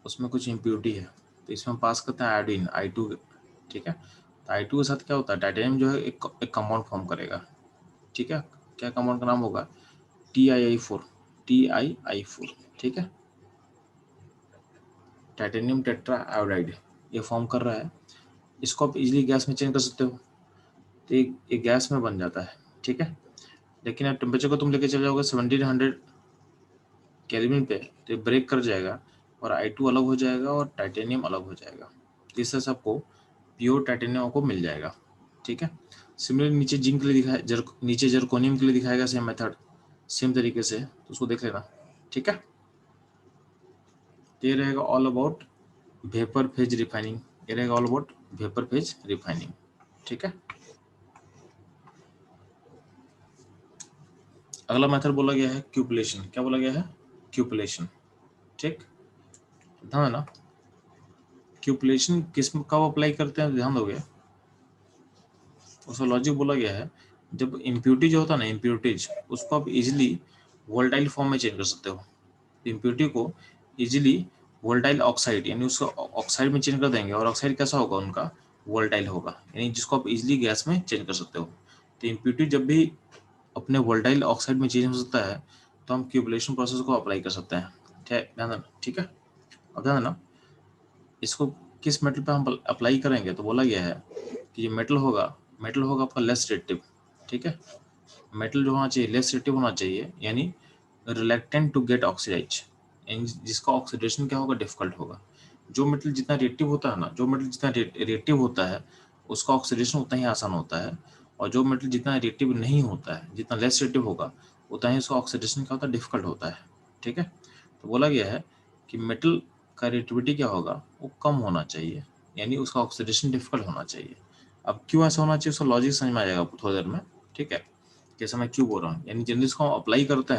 उसमें कुछ इम्प्योरिटी है, तो इसमें हम पास करते हैं आयोडीन I2, ठीक है। तो I2 के साथ क्या होता है, टाइटेनियम जो है एक कंपाउंड फॉर्म करेगा, ठीक है। क्या कंपाउंड का नाम होगा, TiI4, TiI4, ठीक है। टाइटेनियम टेट्रा आयोडाइड ये फॉर्म कर रहा है, इसको आप इजीली गैस में चेंज कर सकते हो, तो ये गैस में बन जाता है, ठीक है। लेकिन अब टेम्परेचर को तुम लेके चले जाओगे 1700 केल्विन पे, तो ये ब्रेक कर जाएगा, और I2 अलग हो जाएगा और टाइटेनियम अलग हो जाएगा। इस तरह से आपको प्योर टाइटेनियम आपको मिल जाएगा, ठीक है। सिमिलरली नीचे जिंक के लिए दिखाया, नीचे जर्कोनियम के लिए दिखाएगा सेम मेथड, सेम तरीके से, तो उसको देख लेना, ठीक है। ये रहेगा all about vapour phase refining, ये रहेगा all about vapour phase refining. ठीक है, अगला मेथड बोला गया है क्यूपलेशन। क्या बोला गया है? क्यूपलेशन। ठीक, ध्यान देना, क्यूपलेशन किस कब अप्लाई करते हैं, ध्यान दोगे। उसका लॉजिक बोला गया है, जब इम्प्यूरिटी जो होता है ना, इम्प्यूरिटीज उसको आप इजिली वोल्टाइल फॉर्म में चेंज कर सकते हो। इम्प्यूरिटी को इजिली वोल्टाइल ऑक्साइड, यानी उसको ऑक्साइड में चेंज कर देंगे, और ऑक्साइड कैसा होगा उनका? वोल्टाइल होगा, यानी जिसको आप इजिली गैस में चेंज कर सकते हो। तो इम्प्यूरिटी जब भी अपने वोल्टाइल ऑक्साइड में चेंज हो सकता है, तो हम क्यूबलेशन प्रोसेस को अप्लाई कर सकते हैं। ध्यान देना, ठीक है। अब ध्यान देना, इसको किस मेटल पे हम अप्लाई करेंगे, तो बोला गया है कि ये मेटल होगा आपका लेस रिएक्टिव। ठीक है, मेटल जो होना चाहिए लेस रिएक्टिव होना चाहिए, यानी रिलेक्टेंट टू गेट ऑक्सीडाइज, जिसका ऑक्सीडेशन क्या होगा? डिफिकल्ट होगा। जो मेटल जितना रिएक्टिव होता है ना, जो मेटल जितना रिएक्टिव होता है उसका ऑक्सीडेशन उतना ही आसान होता है, और जो मेटल जितना रिएक्टिव नहीं होता है, जितना लेस रिएक्टिव होगा, उतना ही उसका ऑक्सीडेशन क्या होता है? डिफिकल्ट होता है। ठीक है, तो बोला गया है कि मेटल का रिएक्टिविटी क्या होगा? वो कम होना चाहिए, यानी उसका ऑक्सीडेशन डिफिकल्ट होना चाहिए। अब क्यों ऐसा होना चाहिए, उसका लॉजिक समझ में आ जाएगा थोड़ी देर में। ठीक है, जैसे मैं क्यों बोल रहा हूँ, यानी जनरली इसको हम अप्लाई करते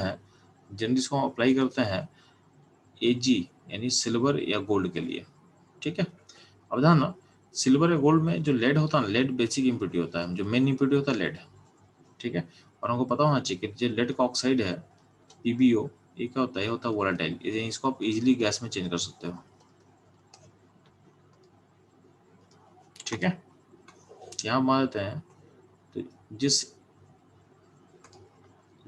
हैं, Ag यानी सिल्वर या गोल्ड के लिए। ठीक है, अब ध्यान ना, सिल्वर या गोल्ड में जो लेड होता है ना, लेड बेसिक इम्प्योरिटी होता है, जो मेन इम्प्योरिटी होता है लेड। ठीक है, और हमको पता होना चाहिए कि जो लेड का ऑक्साइड है PbO, ये क्या होता है? ये होता है वोलेटाइल, इसको आप इजिली गैस में चेंज कर सकते हो। ठीक है, यहाँ मान लेते हैं, तो जिस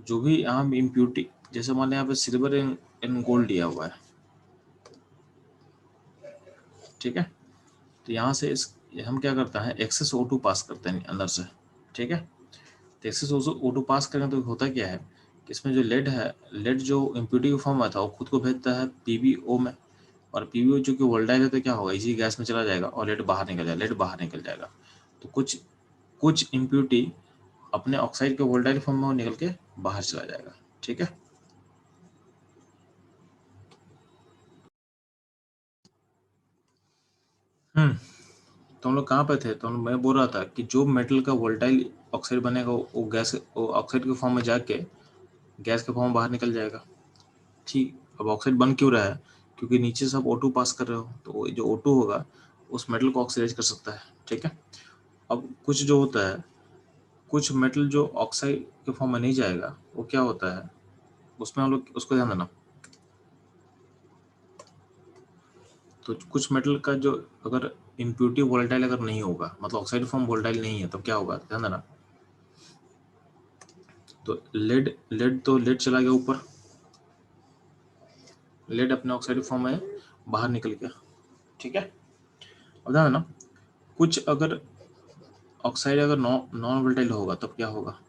जो भी यहाँ इम्प्योरिटी, जैसे मान लें यहाँ पे सिल्वर इन गोल्ड दिया हुआ है। ठीक है, तो यहाँ से हम क्या करते हैं, एक्सेस O2 पास करते हैं अंदर से। ठीक है, तो एक्सेस O2 पास करें तो होता क्या है कि इसमें जो लेड है, लेड जो इम्प्योरिटी फॉर्म में था वो खुद को भेजता है PbO में, और PbO जो कि वोल्टाइल है तो क्या होगा? इसी गैस में चला जाएगा और लेड बाहर निकल जाएगा। तो कुछ इम्प्योरिटी अपने ऑक्साइड के वोल्टाइल फॉर्म में वो निकल के बाहर चला जाएगा। ठीक है, तो हम लोग कहाँ पे थे? तो मैं बोल रहा था कि जो मेटल का वोल्टाइल ऑक्साइड बनेगा वो गैस, वो ऑक्साइड के फॉर्म में जाके गैस के फॉर्म में बाहर निकल जाएगा। ठीक, अब ऑक्साइड बन क्यों रहा है? क्योंकि नीचे से आप O2 पास कर रहे हो, तो जो O2 होगा उस मेटल को ऑक्सीडाइज कर सकता है। ठीक है, अब कुछ जो होता है, कुछ मेटल जो ऑक्साइड के फॉर्म में नहीं जाएगा, वो क्या होता है, उसमें हम लोग उसको ध्यान देना। तो कुछ मेटल का जो अगर इम्प्योरिटी वोलेटाइल अगर नहीं होगा, मतलब ऑक्साइड फॉर्म वोलेटाइल नहीं है, तो क्या होगा? ध्यान देना, तो लेड चला गया ऊपर, लेड अपने ऑक्साइड फॉर्म में बाहर निकल गया। ठीक है, अब ध्यान देना, कुछ अगर ऑक्साइड अगर नॉन वोलेटाइल होगा तब क्या होगा?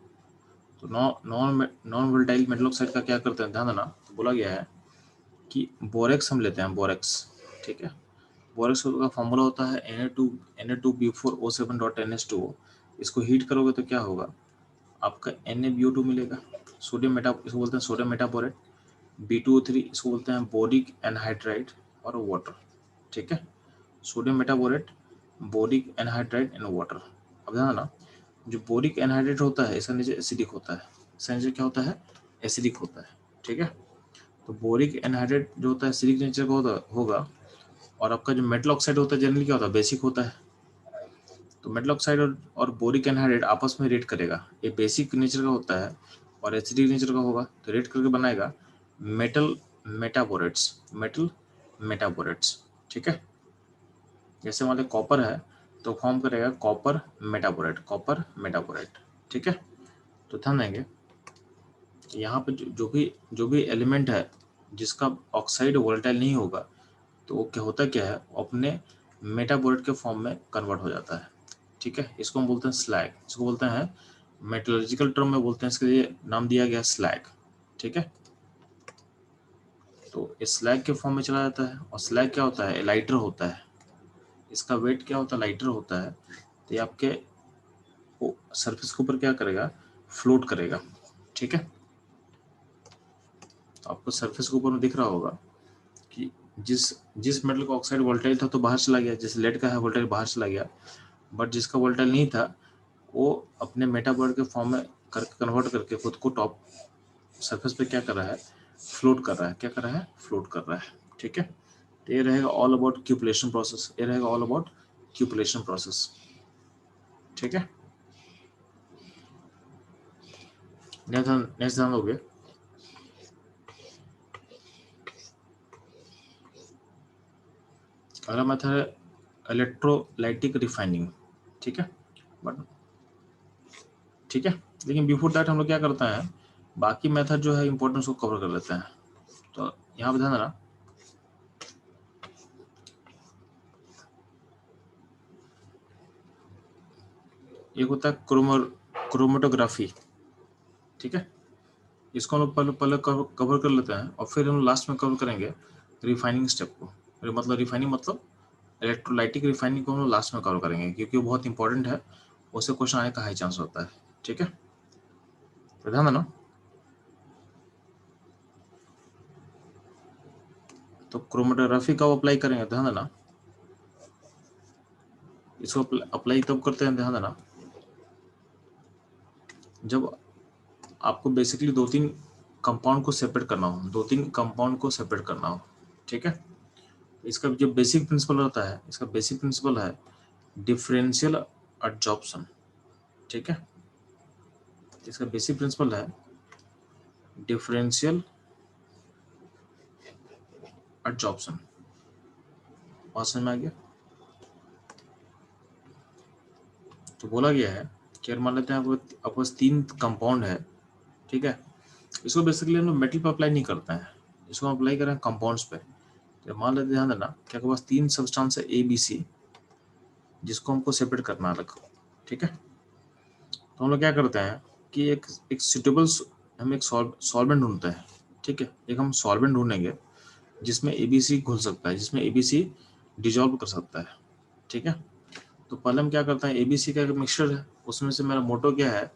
तो नॉन वोलेटाइल मेटल ऑक्साइड का क्या करते हैं, ध्यान देना। तो बोला गया है कि बोरेक्स हम लेते हैं, बोरेक्स। ठीक है, बोरेक्स का फॉर्मूला होता है Na2B4O7.NH2O। इसको हीट करोगे तो क्या होगा? आपका NaBO2 मिलेगा, सोडियम मेटा, इसको बोलते हैं सोडियम मेटाबोरेट। B2O3 इसको बोलते हैं बोरिक एनहाइड्राइड और वाटर। ठीक है, sodium metaborate, boric anhydride and water. अब ध्यान देना, जो बोरिक एनहाइड्रेट होता है इसका नेचर एसिडिक होता है। इसका नेचर क्या होता है? एसिडिक होता है। ठीक है, तो बोरिक एनहाइड्रेट जो होता है एसिडिक नेचर का होगा, और आपका जो मेटल ऑक्साइड होता है जनरली क्या होता है? बेसिक होता है। तो मेटल ऑक्साइड और बोरिक एनहाइड्रेट आपस में रेट करेगा, ये बेसिक नेचर का होता है और एसिडिक नेचर का होगा, तो रेट करके बनाएगा मेटल मेटाबोरेट्स। ठीक है, जैसे मान लो कॉपर है तो फॉर्म करेगा कॉपर मेटाबोरेट। ठीक है, तो ध्यान देंगे यहाँ पे जो भी एलिमेंट है जिसका ऑक्साइड वोलेटाइल नहीं होगा, तो वो क्या है, अपने मेटाबोरेट के फॉर्म में कन्वर्ट हो जाता है। ठीक है, इसको हम बोलते हैं स्लैग, इसको बोलते हैं मेटलर्जिकल टर्म में बोलते हैं, इसके लिए नाम दिया गया स्लैग। ठीक है, तो इस स्लैग के फॉर्म में चला जाता है, और स्लैग क्या होता है? लाइटर होता है, इसका वेट क्या होता है? लाइटर होता है। तो ये आपके सरफेस के ऊपर क्या करेगा? फ्लोट करेगा। ठीक है, तो आपको सरफेस के ऊपर में दिख रहा होगा कि जिस जिस मेटल का ऑक्साइड वोलेटाइल था तो बाहर चला गया, जिस लेड का है वोलेटाइल बाहर चला गया, बट जिसका वोलेटाइल नहीं था वो अपने मेटाबॉलिट के फॉर्म में कन्वर्ट करके खुद को टॉप सरफेस पे क्या कर रहा है, फ्लोट कर रहा है। क्या कर रहा है? फ्लोट कर रहा है। ठीक है, तो ये रहेगा ऑल अबाउट क्यूपुलेशन प्रोसेस, ये रहेगा ऑल अबाउट क्यूपुलेशन प्रोसेस। ठीक है, नेक्स्ट ध्यान दोगे। अगला मेथड है इलेक्ट्रोलाइटिक रिफाइनिंग। ठीक है, बट ठीक है, लेकिन बिफोर दैट हम लोग क्या करते हैं, बाकी मेथड जो है इंपॉर्टेंस को कवर कर लेते हैं। तो यहाँ पे ध्यान देना, एक होता है क्रोमेटोग्राफी। ठीक है, इसको हम लोग पहले पहले कवर कर लेते हैं और फिर हम लास्ट में कवर करेंगे रिफाइनिंग स्टेप को। मतलब रिफाइनिंग मतलब इलेक्ट्रोलाइटिक रिफाइनिंग को हम लोग लास्ट में कवर करेंगे, क्योंकि वो बहुत इंपॉर्टेंट है, उससे क्वेश्चन आने का हाई चांस होता है। ठीक है, तो ध्यान देना। तो क्रोमेटोग्राफी का अप्लाई करेंगे, ध्यान देना। इसको अप्लाई तब करते हैं, ध्यान देना, जब आपको बेसिकली दो तीन कंपाउंड को सेपरेट करना हो, दो तीन कंपाउंड को सेपरेट करना हो। ठीक है, इसका जो बेसिक प्रिंसिपल रहता है, इसका बेसिक प्रिंसिपल है डिफरेंशियल एडजॉर्प्शन। ठीक है, इसका बेसिक प्रिंसिपल है डिफरेंशियल एडजॉर्प्शन। बात समझ में आ गया? तो बोला गया है कि अगर मान लेते हैं आपके पास तीन कंपाउंड है। ठीक है, इसको बेसिकली हम लोग मेटल पे अप्लाई नहीं करते हैं, इसको हम अप्लाई करें कंपाउंड्स पे। तो मान लेते हैं, ध्यान देना कि आपके पास तीन सब्सटेंस है ए बी सी, जिसको हमको सेपरेट करना अलग। ठीक है, तो हम लोग क्या करते हैं कि एक सुटेबल हम एक सॉल्वेंट ढूंढते हैं। ठीक है, एक हम सॉल्वेंट ढूंढेंगे जिसमें ABC घुल सकता है, जिसमें ABC डिजॉल्व कर सकता है। ठीक है, तो पहले हम क्या करते हैं, ABC का एक मिक्सचर है, उसमें से मेरा मोटो क्या है,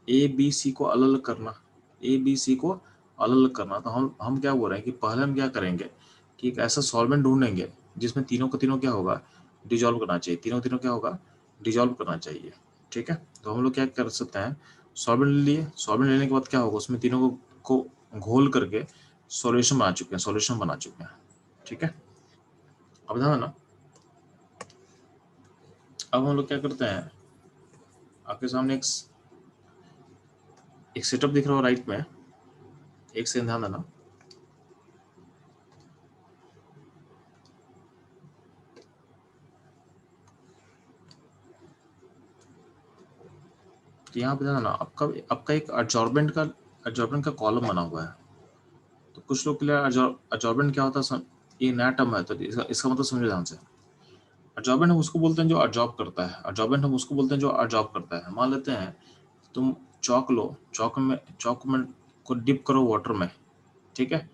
ABC को अलग अलग करना, ABC को अलग अलग करना। तो हम क्या बोल रहे हैं कि पहले हम क्या करेंगे कि एक ऐसा सॉल्वेंट ढूंढेंगे जिसमें तीनों को तीनों क्या होगा, डिजॉल्व करना चाहिए, तीनों तीनों क्या होगा, डिजॉल्व करना चाहिए। ठीक है, तो हम लोग क्या कर सकते हैं, सॉल्वेंट ले लिए, सॉल्वेंट लेने के बाद क्या होगा, उसमें तीनों को घोल करके सॉल्यूशन बना चुके हैं, सॉल्यूशन बना चुके हैं। ठीक है, अब ध्यान देना, अब हम लोग क्या करते हैं, आपके सामने एक सेटअप दिख रहा हो राइट में, एक से ध्यान देना। तो यहाँ पे ध्यान देना, आपका आपका एक एडजॉर्बेंट का कॉलम बना हुआ है। तो कुछ लोग के लिए एडजॉर्बेंट क्या होता है, ये नया टर्म है, तो इसका मतलब समझो ध्यान से। एडजॉर्बेंट हम उसको बोलते हैं जो एडजॉर्ब करता है, एडजॉर्बेंट हम उसको बोलते हैं जो एडजॉर्ब करता है। मान लेते हैं तुम चौक लो, चौक में को डिप करो वाटर में। ठीक है,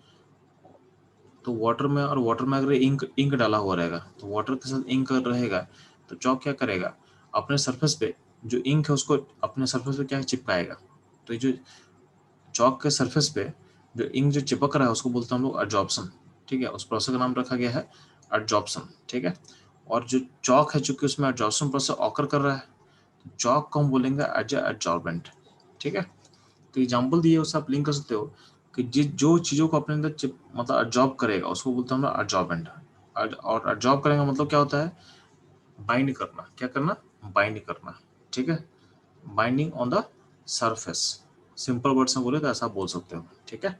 तो वाटर में, और वाटर में अगर इंक इंक डाला हुआ रहेगा, तो वाटर के साथ इंक रहेगा, तो चौक क्या करेगा, अपने सरफेस पे जो इंक है उसको अपने सरफेस पे क्या चिपकाएगा। तो ये जो चौक के सरफेस पे जो इंक जो चिपक रहा है उसको बोलते हैं हम लोग एडजॉर्प्शन। ठीक है, उस प्रोसेस का नाम रखा गया है एडजॉर्प्शन। ठीक है, और जो चौक है चूंकि उसमें एडजॉर्प्शन प्रोसेस ऑकर कर रहा है, तो चौक को हम बोलेंगे एज एडजॉर्बेंट। ठीक है, तो एग्जाम्पल दिए उससे आप लिंक कर सकते हो कि जो चीज़ों को अपने अंदर मतलब एब्जॉर्ब करेगा उसको बोलते हैं हम एब्जॉर्बेंट। और एब्जॉर्ब करेंगे मतलब क्या होता है, बाइंड करना। क्या करना? बाइंड करना। ठीक है, binding on the surface. Simple words में बोले तो ऐसा बोल सकते हो। ठीक है,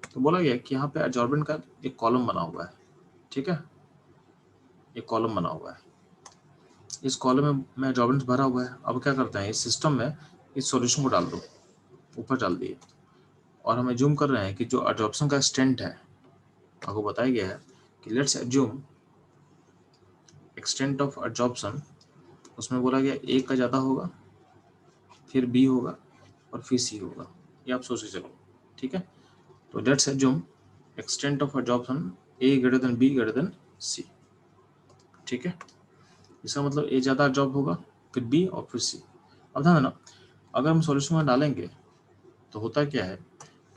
तो बोला गया कि यहाँ पे एब्जॉर्बेंट का एक कॉलम बना हुआ है। ठीक है, एक कॉलम बना हुआ है, इस कॉलम में एब्जॉर्बेंट भरा हुआ है। अब क्या करते हैं, इस सिस्टम में इस सॉल्यूशन को डाल दो, ऊपर डाल दिए, और हम एज्यूम कर रहे हैं कि जो एब्जॉर्प्शन का एक्सटेंट है, आपको बताया गया है कि let's assume extent of absorption, उसमें बोला गया ए का ज़्यादा होगा, फिर बी होगा, और फिर सी होगा। ये आप सोच के चलो। ठीक है, तो let's assume extent of absorption A greater than B greater than C. ठीक है, इसका मतलब ए ज़्यादा एब्जॉर्ब होगा, फिर बी, और फिर सी। अब ध्यान देना, अगर हम सॉल्यूशन में डालेंगे तो होता क्या है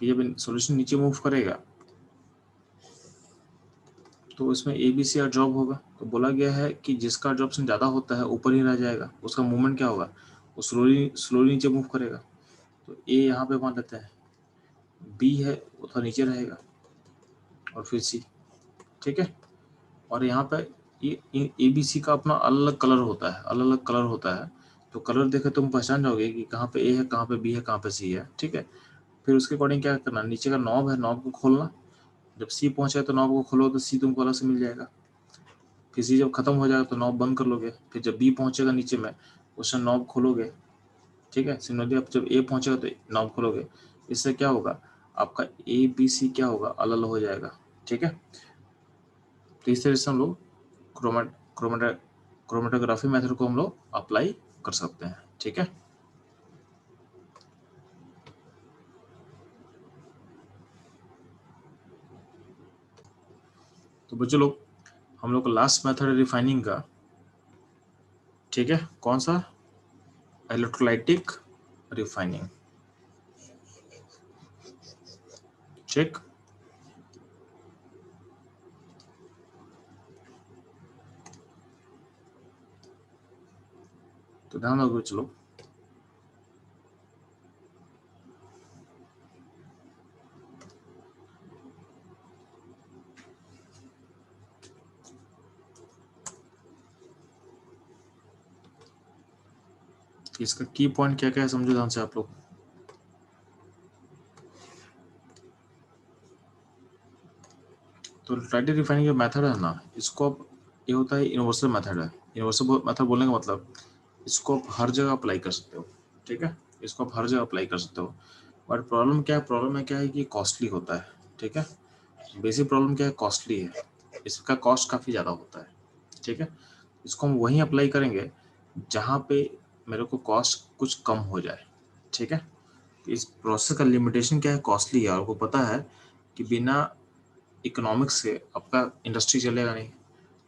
कि जब सॉल्यूशन नीचे मूव करेगा तो इसमें ए बी सी ड्रॉप होगा। तो बोला गया है कि जिसका ड्रॉप्शन ज़्यादा होता है ऊपर ही रह जाएगा, उसका मूवमेंट क्या होगा, वो स्लोली स्लोली नीचे मूव करेगा। तो ए यहाँ पे मान लेते हैं, बी है वो थोड़ा नीचे रहेगा, और फिर सी। ठीक है, और यहाँ पे ये ए बी सी का अपना अलग अलग कलर होता है, अलग अलग कलर होता है। तो कलर देखे तुम पहचान जाओगे कि कहाँ पे ए है, कहाँ पे बी है, कहाँ पे सी है। ठीक है, फिर उसके अकॉर्डिंग क्या करना, नीचे का नॉब है, नॉब को खोलना। जब सी पहुंचे तो नॉब को खोलो तो सी तुमको अलग से मिल जाएगा। फिर सी जब खत्म हो जाएगा तो नॉब बंद कर लोगे। फिर जब बी पहुंचेगा नीचे में, उससे नॉब खोलोगे। ठीक है, सिमिलरली अब जब ए पहुंचेगा तो नॉब खोलोगे। इससे क्या होगा, आपका ए बी सी क्या होगा, अलग अलग हो जाएगा। ठीक है, तो इस तरह से हम लोग क्रोमेटोग्राफी मेथड को हम लोग अप्लाई कर सकते हैं। ठीक है, तो बच्चों लोग हम लोग का लास्ट मेथड है रिफाइनिंग का। ठीक है, कौन सा, इलेक्ट्रोलाइटिक रिफाइनिंग। ठीक, तो ध्यान रखो चलो, इसका की पॉइंट क्या क्या है समझो ध्यान से आप लोग। तो इलेक्ट्रोलाइटिक रिफाइनिंग जो मेथड है ना, इसको ये होता है यूनिवर्सल मेथड है। यूनिवर्सल मेथड बोलने का मतलब इसको आप हर जगह अप्लाई कर सकते हो। ठीक है, इसको आप हर जगह अप्लाई कर सकते हो। बट प्रॉब्लम क्या है, प्रॉब्लम है क्या है कि कॉस्टली होता है। ठीक है, बेसिक प्रॉब्लम क्या है, कॉस्टली है, इसका कॉस्ट काफ़ी ज़्यादा होता है। ठीक है, इसको हम वहीं अप्लाई करेंगे जहाँ पे मेरे को कॉस्ट कुछ कम हो जाए। ठीक है, इस प्रोसेस का लिमिटेशन क्या है, कॉस्टली है। आपको पता है कि बिना इकोनॉमिक्स से आपका इंडस्ट्री चलेगा नहीं।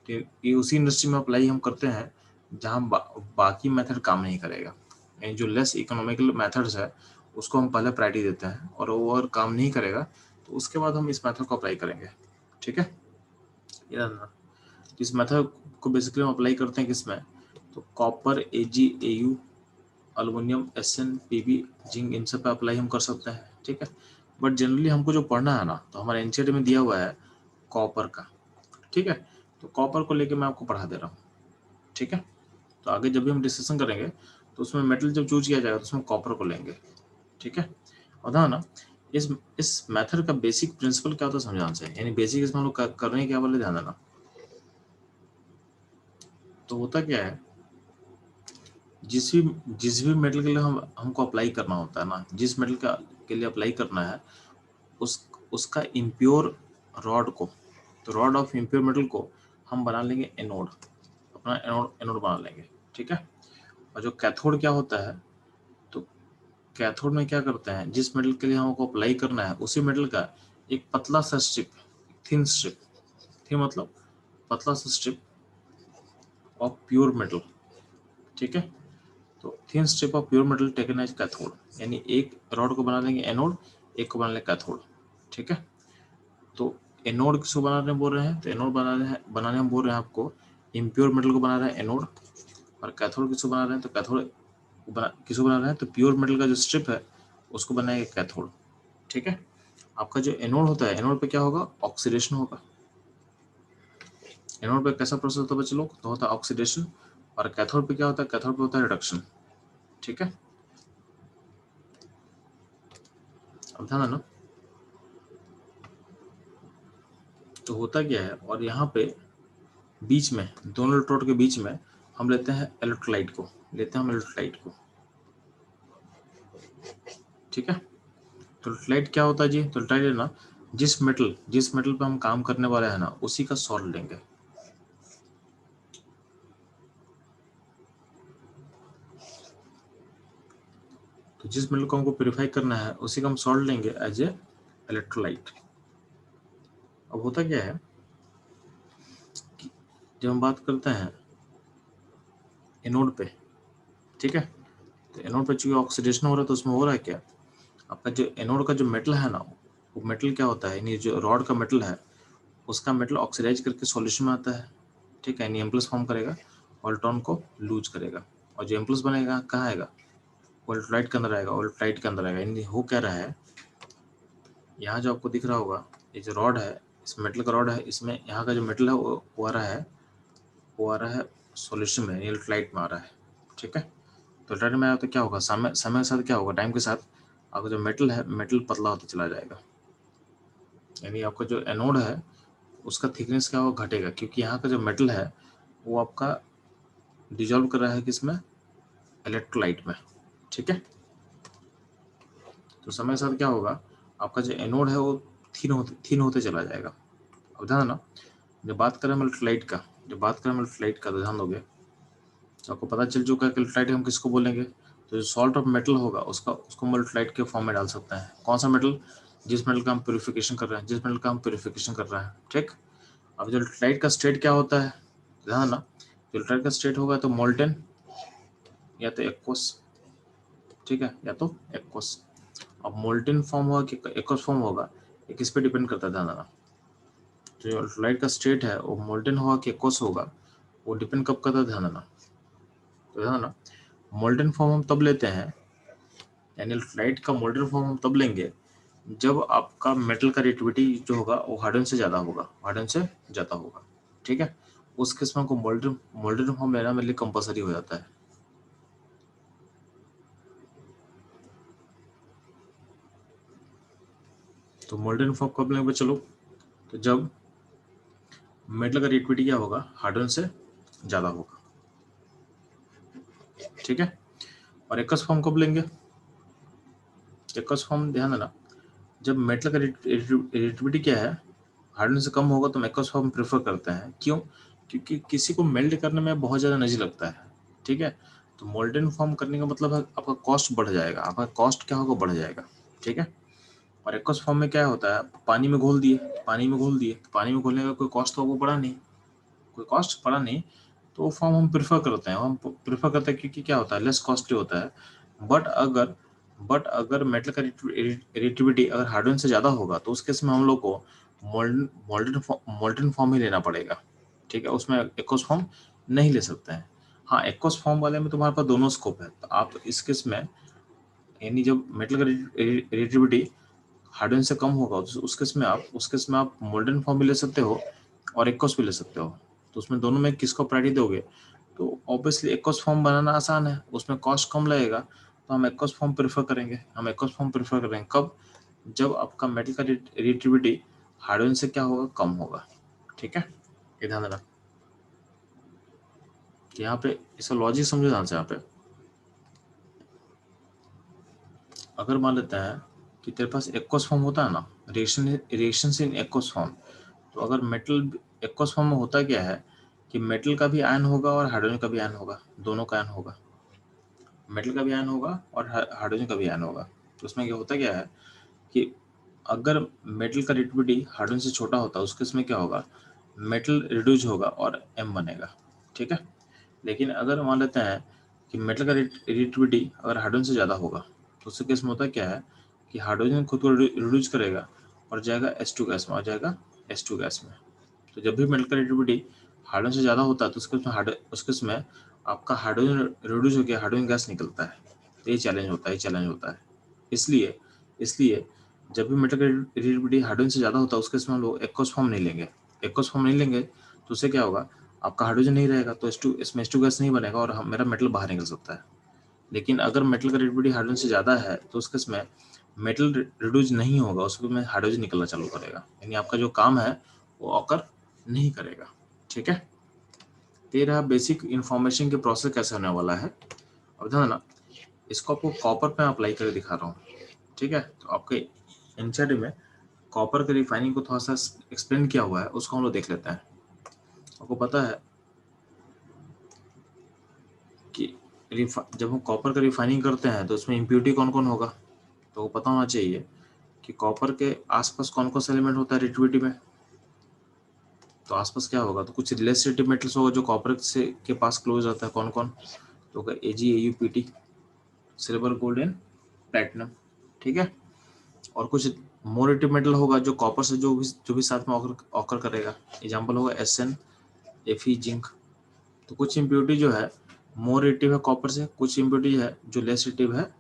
तो ये उसी इंडस्ट्री में अप्लाई हम करते हैं जहाँ बाकी मेथड काम नहीं करेगा। यानी जो लेस इकोनॉमिकल मेथड्स है उसको हम पहले प्रायोरिटी देते हैं, और वो अगर काम नहीं करेगा तो उसके बाद हम इस मेथड को अप्लाई करेंगे। ठीक है, इस मेथड को बेसिकली हम अप्लाई करते हैं किसमें, तो copper, AgAu, aluminium, SN, Pb, zinc, इन सब पे अप्लाई हम कर सकते हैं। ठीक है, बट जनरली हमको जो पढ़ना है ना, तो हमारे एनसीईआरटी में दिया हुआ है कॉपर का। ठीक है, तो कॉपर को लेके मैं आपको पढ़ा दे रहा हूँ। ठीक है, तो आगे जब भी हम डिस्कशन करेंगे तो उसमें मेटल जब चूज किया जाएगा तो उसमें कॉपर को लेंगे। ठीक है, और ध्यान ना, इस मेथड का बेसिक प्रिंसिपल क्या होता है समझाना चाहिए, यानी बेसिक इसमें हम लोग करने क्या वाले ध्यान देना। तो होता क्या है, जिस भी मेटल के लिए हमको अप्लाई करना होता है ना, जिस मेटल का के लिए अप्लाई करना है, उसका इम्प्योर रॉड को, तो रॉड ऑफ इम्प्योर मेटल को हम बना लेंगे एनोड, अपना एनोड एनोड बना लेंगे। ठीक है, और जो कैथोड क्या होता है, तो कैथोड में क्या करते हैं, जिस मेटल के लिए हमको अप्लाई करना है उसी मेटल का एक पतला सा स्ट्रिप, थिन स्ट्रिप, थिन मतलब पतला सा स्ट्रिप ऑफ प्योर मेटल। ठीक है, तो thin strip of pure metal taken as cathode, यानी एक रॉड को बना लेंगे एनोड, एक को बना लेंगे कैथोड। ठीक है, तो एनोड किसको बनाने बोल रहे हैं, तो एनोड बनाने हम बोल रहे हैं आपको इम्प्योर मेटल को बना रहे हैं एनोड, और कैथोड किसको बना रहे हैं, तो कैथोड किसको बना रहे हैं, तो प्योर मेटल का जो स्ट्रिप है उसको बनाएंगे कैथोड। ठीक है, आपका जो एनोड होता है, एनोड पे क्या होगा, ऑक्सीडेशन होगा। एनोड पे कैसा प्रोसेस होता है बच्चे लोग, तो होता है ऑक्सीडेशन, और कैथोड पे क्या होता है, कैथोड पे होता है रिडक्शन। ठीक है, अब ध्यान देना, तो होता क्या है, और यहाँ पे बीच में दोनों इलेक्ट्रोड के बीच में हम लेते हैं इलेक्ट्रोलाइट को, लेते हैं हम इलेक्ट्रोलाइट को। ठीक है, तो इलेक्ट्रोलाइट क्या होता है जी, तो इलेक्ट्रोलाइट है ना, जिस मेटल पे हम काम करने वाले हैं ना उसी का सॉल्ट लेंगे। तो जिस मेटल को हमको प्योरीफाई करना है उसी का हम सॉल्ट लेंगे एज ए इलेक्ट्रोलाइट। अब होता क्या है कि जब हम बात करते हैं एनोड पे, ठीक है, तो एनोड पे चूंकि ऑक्सीडेशन हो रहा है तो उसमें हो रहा है क्या, आपका जो एनोड का जो मेटल है ना, वो मेटल क्या होता है, यानी जो रॉड का मेटल है उसका मेटल ऑक्सीडाइज करके सॉल्यूशन में आता है, ठीक है, यानी M+ फॉर्म करेगा और इलेक्ट्रॉन को लूज करेगा, और जो M+ बनेगा कहाँ आएगा, वो इलेक्ट्रोलाइट के अंदर आएगा, और इलेक्ट्रोलाइट के अंदर आएगा। यानी हो क्या रहा है, यहाँ जो आपको दिख रहा होगा ये जो रॉड है, इस मेटल का रॉड है, इसमें यहाँ का जो मेटल है वो आ रहा है सॉल्यूशन में, इलेक्ट्रोलाइट में आ रहा है, ठीक है। तो इलेक्ट्रोलाइट में आया तो क्या होगा, समय के साथ क्या होगा, टाइम के साथ आपका जो मेटल है, मेटल पतला होता चला जाएगा, यानी आपका जो एनोड है उसका थिकनेस क्या होगा, घटेगा, क्योंकि यहाँ का जो मेटल है वो आपका डिजॉल्व कर रहा है किसमें, इलेक्ट्रोलाइट में, ठीक है। तो समय के साथ क्या होगा, आपका जो एनोड है वो थीन होते चला जाएगा। अब ध्यान ना, जब बात करें हम इलेक्ट्रोलाइट का तो ध्यान दोगे तो आपको पता चल चुका है कि इलेक्ट्रोलाइट हम किसको बोलेंगे, तो जो सॉल्ट ऑफ मेटल होगा उसको हम इलेक्ट्रोलाइट के फॉर्म में डाल सकते हैं। कौन सा मेटल, जिस मेटल का हम प्यूरिफिकेशन कर रहे हैं, ठीक। अब जो इलेक्ट्रोलाइट का स्टेट क्या होता है, ध्यान ना, जो इलेक्ट्रोलाइट का स्टेट होगा तो मोल्टेन या तो एक्वस, ठीक है, या तो एक्वस। अब मोल्टेन फॉर्म होगा कि एक्वस फॉर्म होगा, ये किस पे डिपेंड करता है, ध्यान देना। जो इलेक्ट्रोलाइट का स्टेट है वो मोल्टेन होगा कि एक्वस होगा, वो डिपेंड कब करता है, ध्यान देना। तो ध्यान देना, मोल्टेन फॉर्म हम तब लेते हैं, यानी इलेक्ट्रोलाइट का मोल्टेन फॉर्म हम तब लेंगे जब आपका मेटल का रिएक्टिविटी जो होगा वो हार्डन से ज़्यादा होगा, ठीक है। उस केस में हमको मोल्टेन फॉर्म लेना मेरे लिए कंपलसरी हो जाता है। तो मोल्टेन फॉर्म कब लेंगे, चलो, तो जब मेटल का रिएक्टिविटी क्या होगा, हार्डन से ज़्यादा होगा, ठीक है। और एकस फॉर्म कब लेंगे, एकस फॉर्म ध्यान देना, जब मेटल का रिएक्टिविटी क्या है, हार्डन से कम होगा तो हम एकस फॉर्म प्रेफर करते हैं। क्यों, क्योंकि किसी को मेल्ट करने में बहुत ज़्यादा एनर्जी लगता है, ठीक है। तो मोल्टेन फॉर्म करने का मतलब है आपका कॉस्ट बढ़ जाएगा, आपका कॉस्ट क्या होगा, बढ़ जाएगा, ठीक है। और एक्वस फॉर्म में क्या होता है, पानी में घोल दिए, पानी में घोलने का कोई कॉस्ट तो आपको पड़ा नहीं, तो वो फॉर्म हम प्रेफर करते हैं, क्योंकि क्या होता है, लेस कॉस्टली होता है। बट अगर मेटल का रिएक्टिविटी अगर हार्डन से ज़्यादा होगा तो उस केस में हम लोग को मोल्टेन फॉर्म ही लेना पड़ेगा, ठीक है। उसमें एक्वस फॉर्म नहीं ले सकते हैं। हाँ, एक्वस फॉर्म वाले में तुम्हारे पास दोनों स्कोप है, तो आप इस केस में, यानी जब मेटल का रिएक्टिविटी हार्डन से कम होगा तो उस केस में आप मोल्डन फॉर्म भी ले सकते हो और एक्वस भी ले सकते हो। तो उसमें दोनों में किसको प्रायोरिटी दोगे, तो ऑब्वियसली एक्वस फॉर्म बनाना आसान है, उसमें कॉस्ट कम लगेगा, तो हम एक्वस फॉर्म प्रेफर करेंगे। कब, जब आपका मेटल का रिएक्टिविटी हार्डन से क्या होगा, कम होगा, ठीक है। ये ध्यान देना, यहाँ पे इसका लॉजिक समझो ध्यान से। यहाँ पे अगर मान लेते हैं कि तेरे पास एक्वस फॉर्म होता है ना, रिएक्शन इन एक्वस फॉर्म, तो अगर मेटल एक्वस फॉर्म में होता क्या है कि मेटल का भी आयन होगा और हाइड्रोजन का भी आयन होगा, दोनों का आयन होगा, मेटल का भी आयन होगा और हाइड्रोजन का भी आयन होगा। तो उसमें क्या होता क्या है कि अगर मेटल का रिएक्टिविटी हाइड्रोजन से छोटा होता है उसके इसमें क्या होगा, मेटल रिड्यूस होगा और M बनेगा, ठीक है। लेकिन अगर मान लेते हैं कि मेटल का रिएक्टिविटी अगर हाइड्रोजन से ज़्यादा होगा तो उसके केस में होता क्या है कि हाइड्रोजन खुद को रिड्यूस करेगा और जाएगा H2 गैस में, तो जब भी मेटल का रिएक्टिविटी हाइड्रोजन से ज़्यादा होता है तो उसके उसमें आपका हाइड्रोजन रिड्यूस होकर हाइड्रोजन गैस निकलता है। तो ये चैलेंज होता है। इसलिए जब भी मेटल का रिएक्टिविटी हाइड्रोजन से ज़्यादा होता है उसके इसमें हम लोग एक्वस फॉर्म नहीं लेंगे तो उससे क्या होगा, आपका हाइड्रोजन नहीं रहेगा तो इसमें H2 गैस नहीं बनेगा और मेरा मेटल बाहर निकल सकता है। लेकिन अगर मेटल का रिएक्टिविटी हाइड्रोजन से ज़्यादा है तो उसके इसमें मेटल रिड्यूस नहीं होगा, उसमें हाइड्रोजन निकलना चालू करेगा, यानी आपका जो काम है वो ऑकर नहीं करेगा, ठीक है। तेरा बेसिक इंफॉर्मेशन के प्रोसेस कैसे होने वाला है, अब ध्यान ना, इसको आपको कॉपर पे अप्लाई करके दिखा रहा हूँ, ठीक है। तो आपके एनसीईआरटी में कॉपर के रिफाइनिंग को थोड़ा सा एक्सप्लेन किया हुआ है, उसको हम लोग देख लेते हैं। आपको पता है कि जब हम कॉपर का रिफाइनिंग करते हैं तो उसमें इम्प्योरिटी कौन कौन होगा, तो वो पता होना चाहिए कि कॉपर के आसपास कौन कौन सा एलिमेंट होता है रिएक्टिविटी में। तो आसपास क्या होगा, तो कुछ लेस रेडिएटिव मेटल्स होगा जो कॉपर से के पास क्लोज आता है, कौन कौन, तो Ag, Au, Pt, silver, gold and platinum, ठीक है। और कुछ मोर एक्टिव मेटल होगा जो कॉपर से जो भी साथ में ऑकर करेगा। एग्जांपल होगा SN, Fe, जिंक। तो कुछ इम्प्योरिटी जो है मोर एक्टिव है कॉपर से, कुछ इम्प्योरिटी है जो लेस एक्टिव है,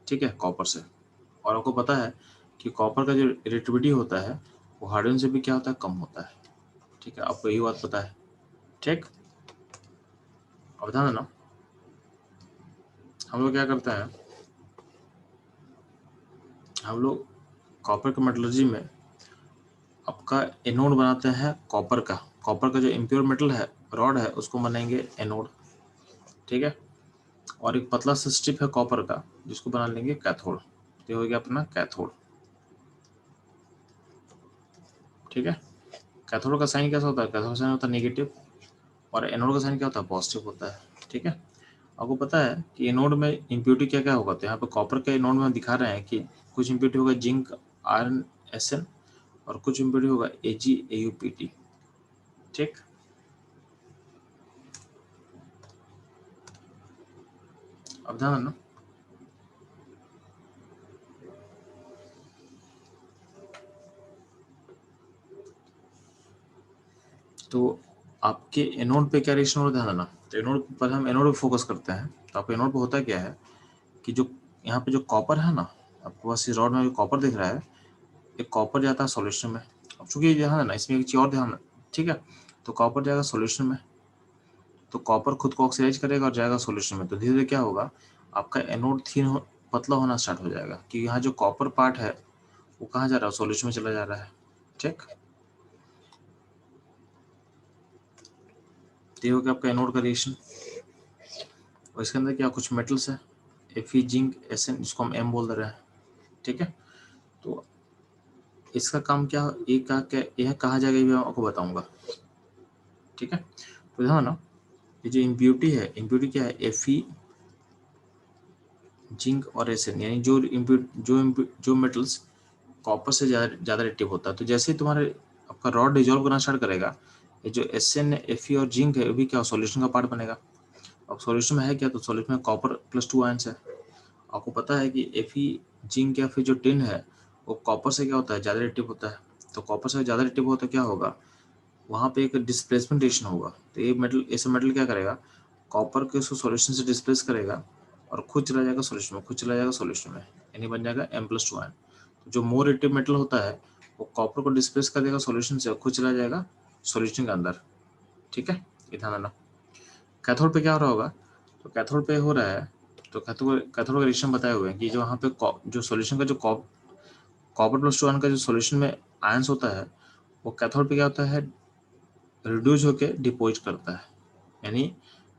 ठीक है, कॉपर से। और आपको पता है कि कॉपर का जो इरिटेबिलिटी होता है वो हाइड्रोजन से भी क्या होता है, कम होता है, ठीक है, आपको यही बात पता है, ठीक। अब ध्यान देना, हम लोग क्या करते हैं, हम लोग कॉपर के मेटलर्जी में आपका एनोड बनाते हैं कॉपर का जो इम्प्योर मेटल है रॉड है उसको बनाएंगे एनोड, ठीक है। और एक पतला सा स्ट्रिप है कॉपर का जिसको बना लेंगे कैथोड, ये हो गया अपना कैथोड, ठीक है। कैथोड का साइन कैसा होता है, कैथोड साइन होता है नेगेटिव, और एनोड का साइन क्या होता है, पॉजिटिव होता है, ठीक है। आपको पता है कि एनोड में इम्प्योरिटी क्या क्या होगा, तो यहाँ पे कॉपर के एनोड में दिखा रहे हैं कि कुछ इम्प्योरिटी होगा जिंक, आयरन, SN, और कुछ इम्प्योरिटी होगा Ag, AuPt, ठीक। अब ध्यान देना, तो आपके एनोड पे क्या रिएक्शन हो रहा है, ध्यान देना। तो एनोड पर हम एनोड पे फोकस करते हैं, तो आपके एनोड पे होता क्या है कि जो यहाँ पे जो कॉपर है ना, आपको बस इस रॉड में जो कॉपर दिख रहा है, एक कॉपर जाता है सॉल्यूशन में। अब चूंकि ध्यान देना इसमें एक चीज और ध्यान, ठीक है, तो कॉपर जाएगा सॉल्यूशन में, तो कॉपर खुद को ऑक्सीडाइज करेगा और जाएगा सॉल्यूशन में, तो धीरे धीरे क्या होगा, आपका एनोड पतला होना स्टार्ट हो जाएगा, कि यहाँ जो कॉपर पार्ट है वो कहाँ जा रहा है, सॉल्यूशन में चला जा रहा है, ठीक। तो ये हो गया आपका एनोड का रिएक्शन, और इसके अंदर क्या कुछ मेटल्स है, Fe, जिंक, SN, जिसको हम M बोल रहे हैं, ठीक है। तो इसका काम क्या, यह कहा जाएगा, ये मैं आपको बताऊंगा, ठीक है। तो ध्यान ना, ये जो इम्प्योरिटी है, इम्प्योरिटी क्या है, Fe, जिंक और SN, यानी जो मेटल्स कॉपर से ज़्यादा रिएक्टिव होता है। तो जैसे ही तुम्हारे आपका रॉड डिजोल्व करना स्टार्ट करेगा, ये जो SN, Fe और जिंक है वो भी क्या सॉल्यूशन का पार्ट बनेगा। अब सॉल्यूशन में है क्या, तो सॉल्यूशन में कॉपर +2 आयंस है। आपको पता है कि Fe, जिंक या फिर जो टिन है वो कॉपर से क्या होता है, ज़्यादा रिएक्टिव होता है। तो कॉपर से ज़्यादा रिएक्टिव होता है, क्या होगा, वहाँ पे एक डिस्प्लेसमेंट रिएक्शन होगा। तो ये मेटल क्या करेगा, कॉपर के उसको सॉल्यूशन से डिस्प्लेस करेगा और खुद चला जाएगा सॉल्यूशन में, यानी बन जाएगा M+2 आयन। तो जो मोर रिएक्टिव मेटल होता है वो कॉपर को डिस्प्लेस कर देगा सॉल्यूशन से और खुद चला जाएगा सॉल्यूशन के अंदर, ठीक है। ये ध्यान देना। कैथोड पे क्या हो रहा होगा, तो कैथोड पे हो रहा है, तो कैथोड का रिएक्शन बताए हुए हैं कि जो वहाँ पे जो सॉल्यूशन का जो कॉपर+2 आयन का जो सॉल्यूशन में आयंस होता है वो कैथोड पे क्या होता है, रिड्यूस होके डिपोजिट करता है, यानी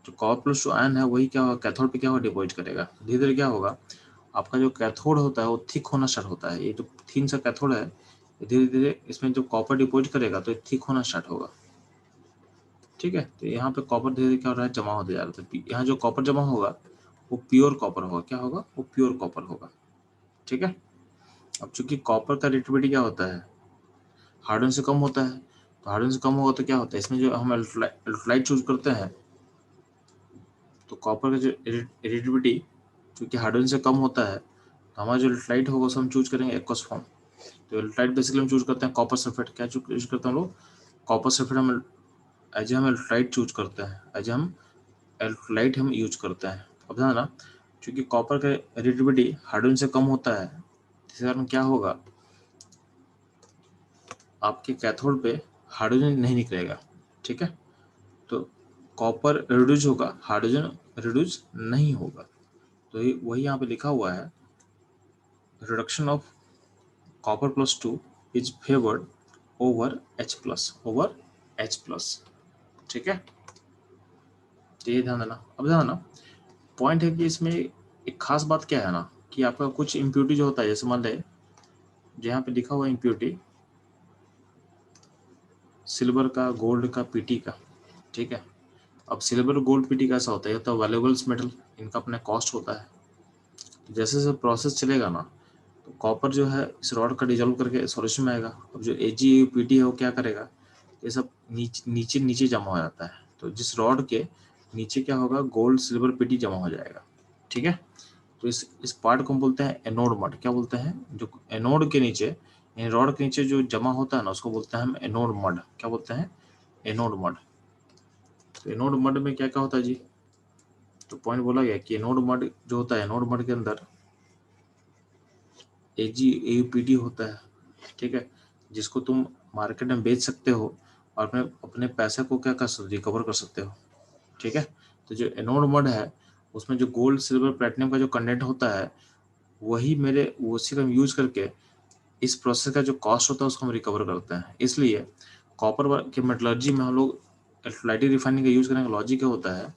जो कॉपर+2 आयन है वही क्या होगा, कैथोड पे क्या होगा, डिपोजिट करेगा। धीरे धीरे क्या होगा, आपका जो कैथोड होता है वो थिक होना स्टार्ट होता है। ये जो थिन सा कैथोड है धीरे धीरे इसमें जो कॉपर डिपोजिट करेगा तो ये थिक होना स्टार्ट होगा, ठीक है। तो यहाँ पे कॉपर धीरे धीरे क्या हो रहा है, जमा होते जा रहा है। तो यहाँ जो कॉपर जमा होगा वो प्योर कॉपर होगा, क्या होगा, वो प्योर कॉपर होगा, ठीक है। अब चूंकि कॉपर का रिएक्टिविटी क्या होता है, हार्डन से कम होता है, तो हार्डन से कम होगा तो क्या होता है, इसमें जो हम इलेक्ट्रोलाइट चूज करते हैं, तो कॉपर का जो रिएक्टिविटी चूंकि हार्डन से कम होता है, तो हमारा जो इलेक्ट्रोलाइट होगा उसको हम चूज करेंगे एक्वस फॉर्म। तो इलेक्ट्रोलाइट बेसिकली हम चूज करते हैं कॉपर सल्फेट, क्या चूज करते हैं हम लोग, कॉपर सल्फेट। हम एज हम इलेक्ट्रोलाइट चूज करते हैं, एज हम इलेक्ट्रोलाइट हम यूज करते हैं। अब ध्यान देना, क्योंकि कॉपर का रिएक्टिविटी हाइड्रोजन से कम होता है, इस कारण क्या होगा, आपके कैथोड पे हाइड्रोजन नहीं निकलेगा, ठीक है। तो कॉपर रिड्यूस होगा, हाइड्रोजन रिड्यूस नहीं होगा। तो ये वही यहाँ पे लिखा हुआ है, reduction of copper+2 is favoured over H+, ठीक है। तो ये ध्यान देना। अब ध्यान देना, पॉइंट है कि इसमें एक खास बात क्या है ना, कि आपका कुछ इम्प्योरिटी जो होता है, जैसे मान ले यहाँ पे लिखा हुआ इम्प्योरिटी सिल्वर का, गोल्ड का, पीटी का, ठीक है। अब सिल्वर, गोल्ड, पीटी कैसा होता है, तो वैल्यूएबल्स मेटल, इनका अपना कॉस्ट होता है। तो जैसे जैसे प्रोसेस चलेगा ना, तो कॉपर जो है इस रॉड का डिजोल्व करके सॉल्यूशन में आएगा। अब जो AgAuPt है वो क्या करेगा, ये सब नीचे नीचे जमा हो जाता है। तो जिस रॉड के नीचे क्या होगा, गोल्ड, सिल्वर, पीटी जमा हो जाएगा, ठीक है। तो इस पार्ट को हम बोलते हैं एनोड मड। क्या बोलते हैं? जो एनोड के नीचे, रॉड के नीचे जो जमा होता है ना, उसको बोलते हैं हम एनोड मड। क्या बोलते हैं? Anode mud. तो एनोड मड में क्या क्या होता है जी? तो पॉइंट बोला गया कि एनोड मड जो होता है, एनोड मड के अंदर AgAUPT होता है, ठीक है, जिसको तुम मार्केट में बेच सकते हो और अपने अपने पैसे को क्या कर सकते, रिकवर कर सकते हो, ठीक है। तो जो एनोड मड है उसमें जो गोल्ड सिल्वर प्लेटिनम का जो कंटेंट होता है, वही उसी का हम यूज करके इस प्रोसेस का जो कॉस्ट होता है उसको हम रिकवर करते हैं। इसलिए कॉपर के मेटलर्जी में हम लोग इलेक्ट्रोलाइटिक रिफाइनिंग का यूज करने का लॉजिक क्या होता है,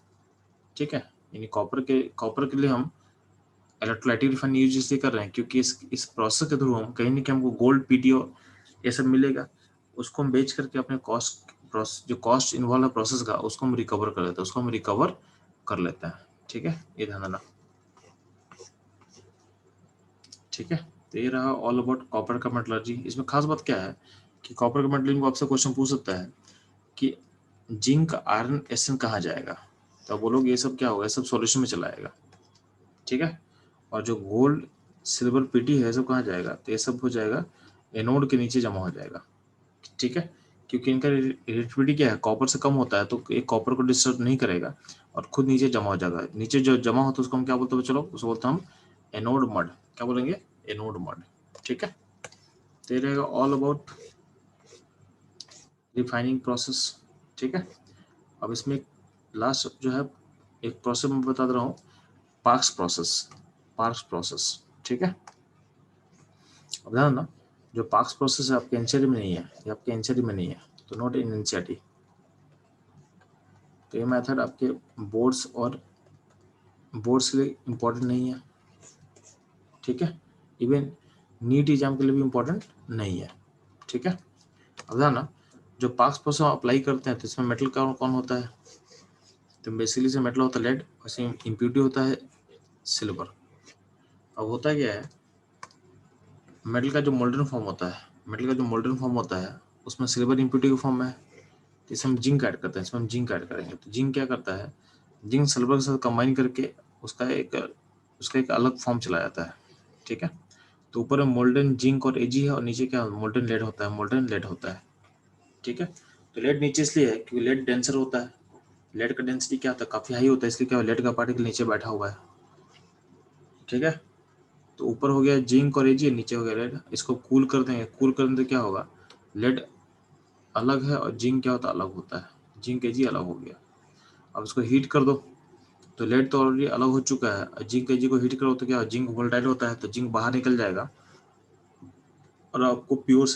ठीक है, यानी कॉपर के लिए हम इलेक्ट्रोलाइटिक रिफाइनिंग यूज इसलिए कर रहे हैं क्योंकि इस प्रोसेस के थ्रू हम कहीं ना कहीं हमको गोल्ड PTO ये सब मिलेगा, उसको हम बेच करके अपने जो कॉस्ट इन्वॉल्व है प्रोसेस का, उसको हम रिकवर कर लेते हैं, ठीक है, ये ध्यान देना, ठीक है। तो ये रहा ऑल अबाउट कॉपर का मेटलर्जी। इसमें खास बात क्या है कि कॉपर का मेटलर्जी में आपसे क्वेश्चन पूछ सकता है कि जिंक आयरन एसएन कहाँ जाएगा, तो आप बोलोगे ये सब क्या होगा, ये सब सॉल्यूशन में चला आएगा, ठीक है। और जो गोल्ड सिल्वर पीटी है सब कहाँ जाएगा, तो ये सब हो जाएगा एनोड के नीचे जमा हो जाएगा, ठीक है, क्योंकि इनका रिलेटिविटी क्या है, कॉपर से कम होता है, तो ये कॉपर को डिस्टर्ब नहीं करेगा और खुद नीचे जमा हो जाएगा। नीचे जो जमा होता है उसको हम क्या बोलते हैं, चलो उसको बोलते हैं हम एनोड मड। क्या बोलेंगे? एनोड मड, ठीक है। तो ये रहेगा ऑल अबाउट रिफाइनिंग प्रोसेस, ठीक है। अब इसमें लास्ट जो है एक प्रोसेस मैं बता दे रहा हूँ, पार्क्स प्रोसेस। पार्क्स प्रोसेस, ठीक है। अब ध्यान ना, जो पार्क्स प्रोसेस है आपके एनसीईआरटी में नहीं है, ये आपके एनसीईआरटी में नहीं है, तो नॉट इन एनसीईआरटी। तो ये मेथड आपके बोर्ड्स के लिए इम्पोर्टेंट नहीं है, ठीक है, इवन नीट एग्जाम के लिए भी इम्पोर्टेंट नहीं है, ठीक है। अब ध्यान ना, जो पार्क्स प्रोसेस अप्लाई करते हैं तो इसमें मेटल कौन कौन होता है, तो बेसिकली से मेटल होता है लेड, और इम्प्यूरिटी होता है सिल्वर। अब होता क्या है, मेटल का जो मोल्डन फॉर्म होता है, उसमें सिल्वर इम्प्यूरिटी के फॉर्म में है, तो इसमें हम जिंक ऐड करते हैं, इसमें हम जिंक ऐड करेंगे। तो जिंक क्या करता है, जिंक सिल्वर के साथ कंबाइन करके उसका एक अलग फॉर्म चला जाता है, ठीक है। तो ऊपर में मोल्डन जिंक और एजी है और नीचे क्या मोल्डन लेड होता है, ठीक है। तो लेड नीचे इसलिए है क्योंकि लेड डेंसर होता है, लेड का डेंसिटी क्या होता है, काफी हाई होता है, इसलिए क्या लेड का पार्टिकल नीचे बैठा हुआ है, ठीक है। तो ऊपर हो गया जिंक और एजी, नीचे हो गया लेड। इसको कूल कर देंगे, कूल करने से क्या होगा, लेड अलग है और जिंक क्या होता है, अलग होता है, जिंक एजी अलग हो गया। अब इसको हीट कर दो, तो लेड तो ऑलरेडी अलग हो चुका है, और जिंक एजी को हीट करो तो क्या, जिंक वोलेटाइल होता है, तो जिंक बाहर निकल जाएगा और आपको प्योर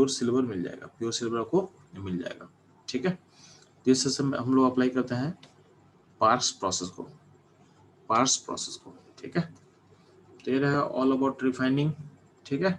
सिल्वर मिल जाएगा, आपको मिल जाएगा, ठीक है। इस सिस्टम में हम लोग अप्लाई करते हैं पार्स प्रोसेस को, ठीक है। तो ये रहा ऑल अबाउट रिफाइनिंग, ठीक है।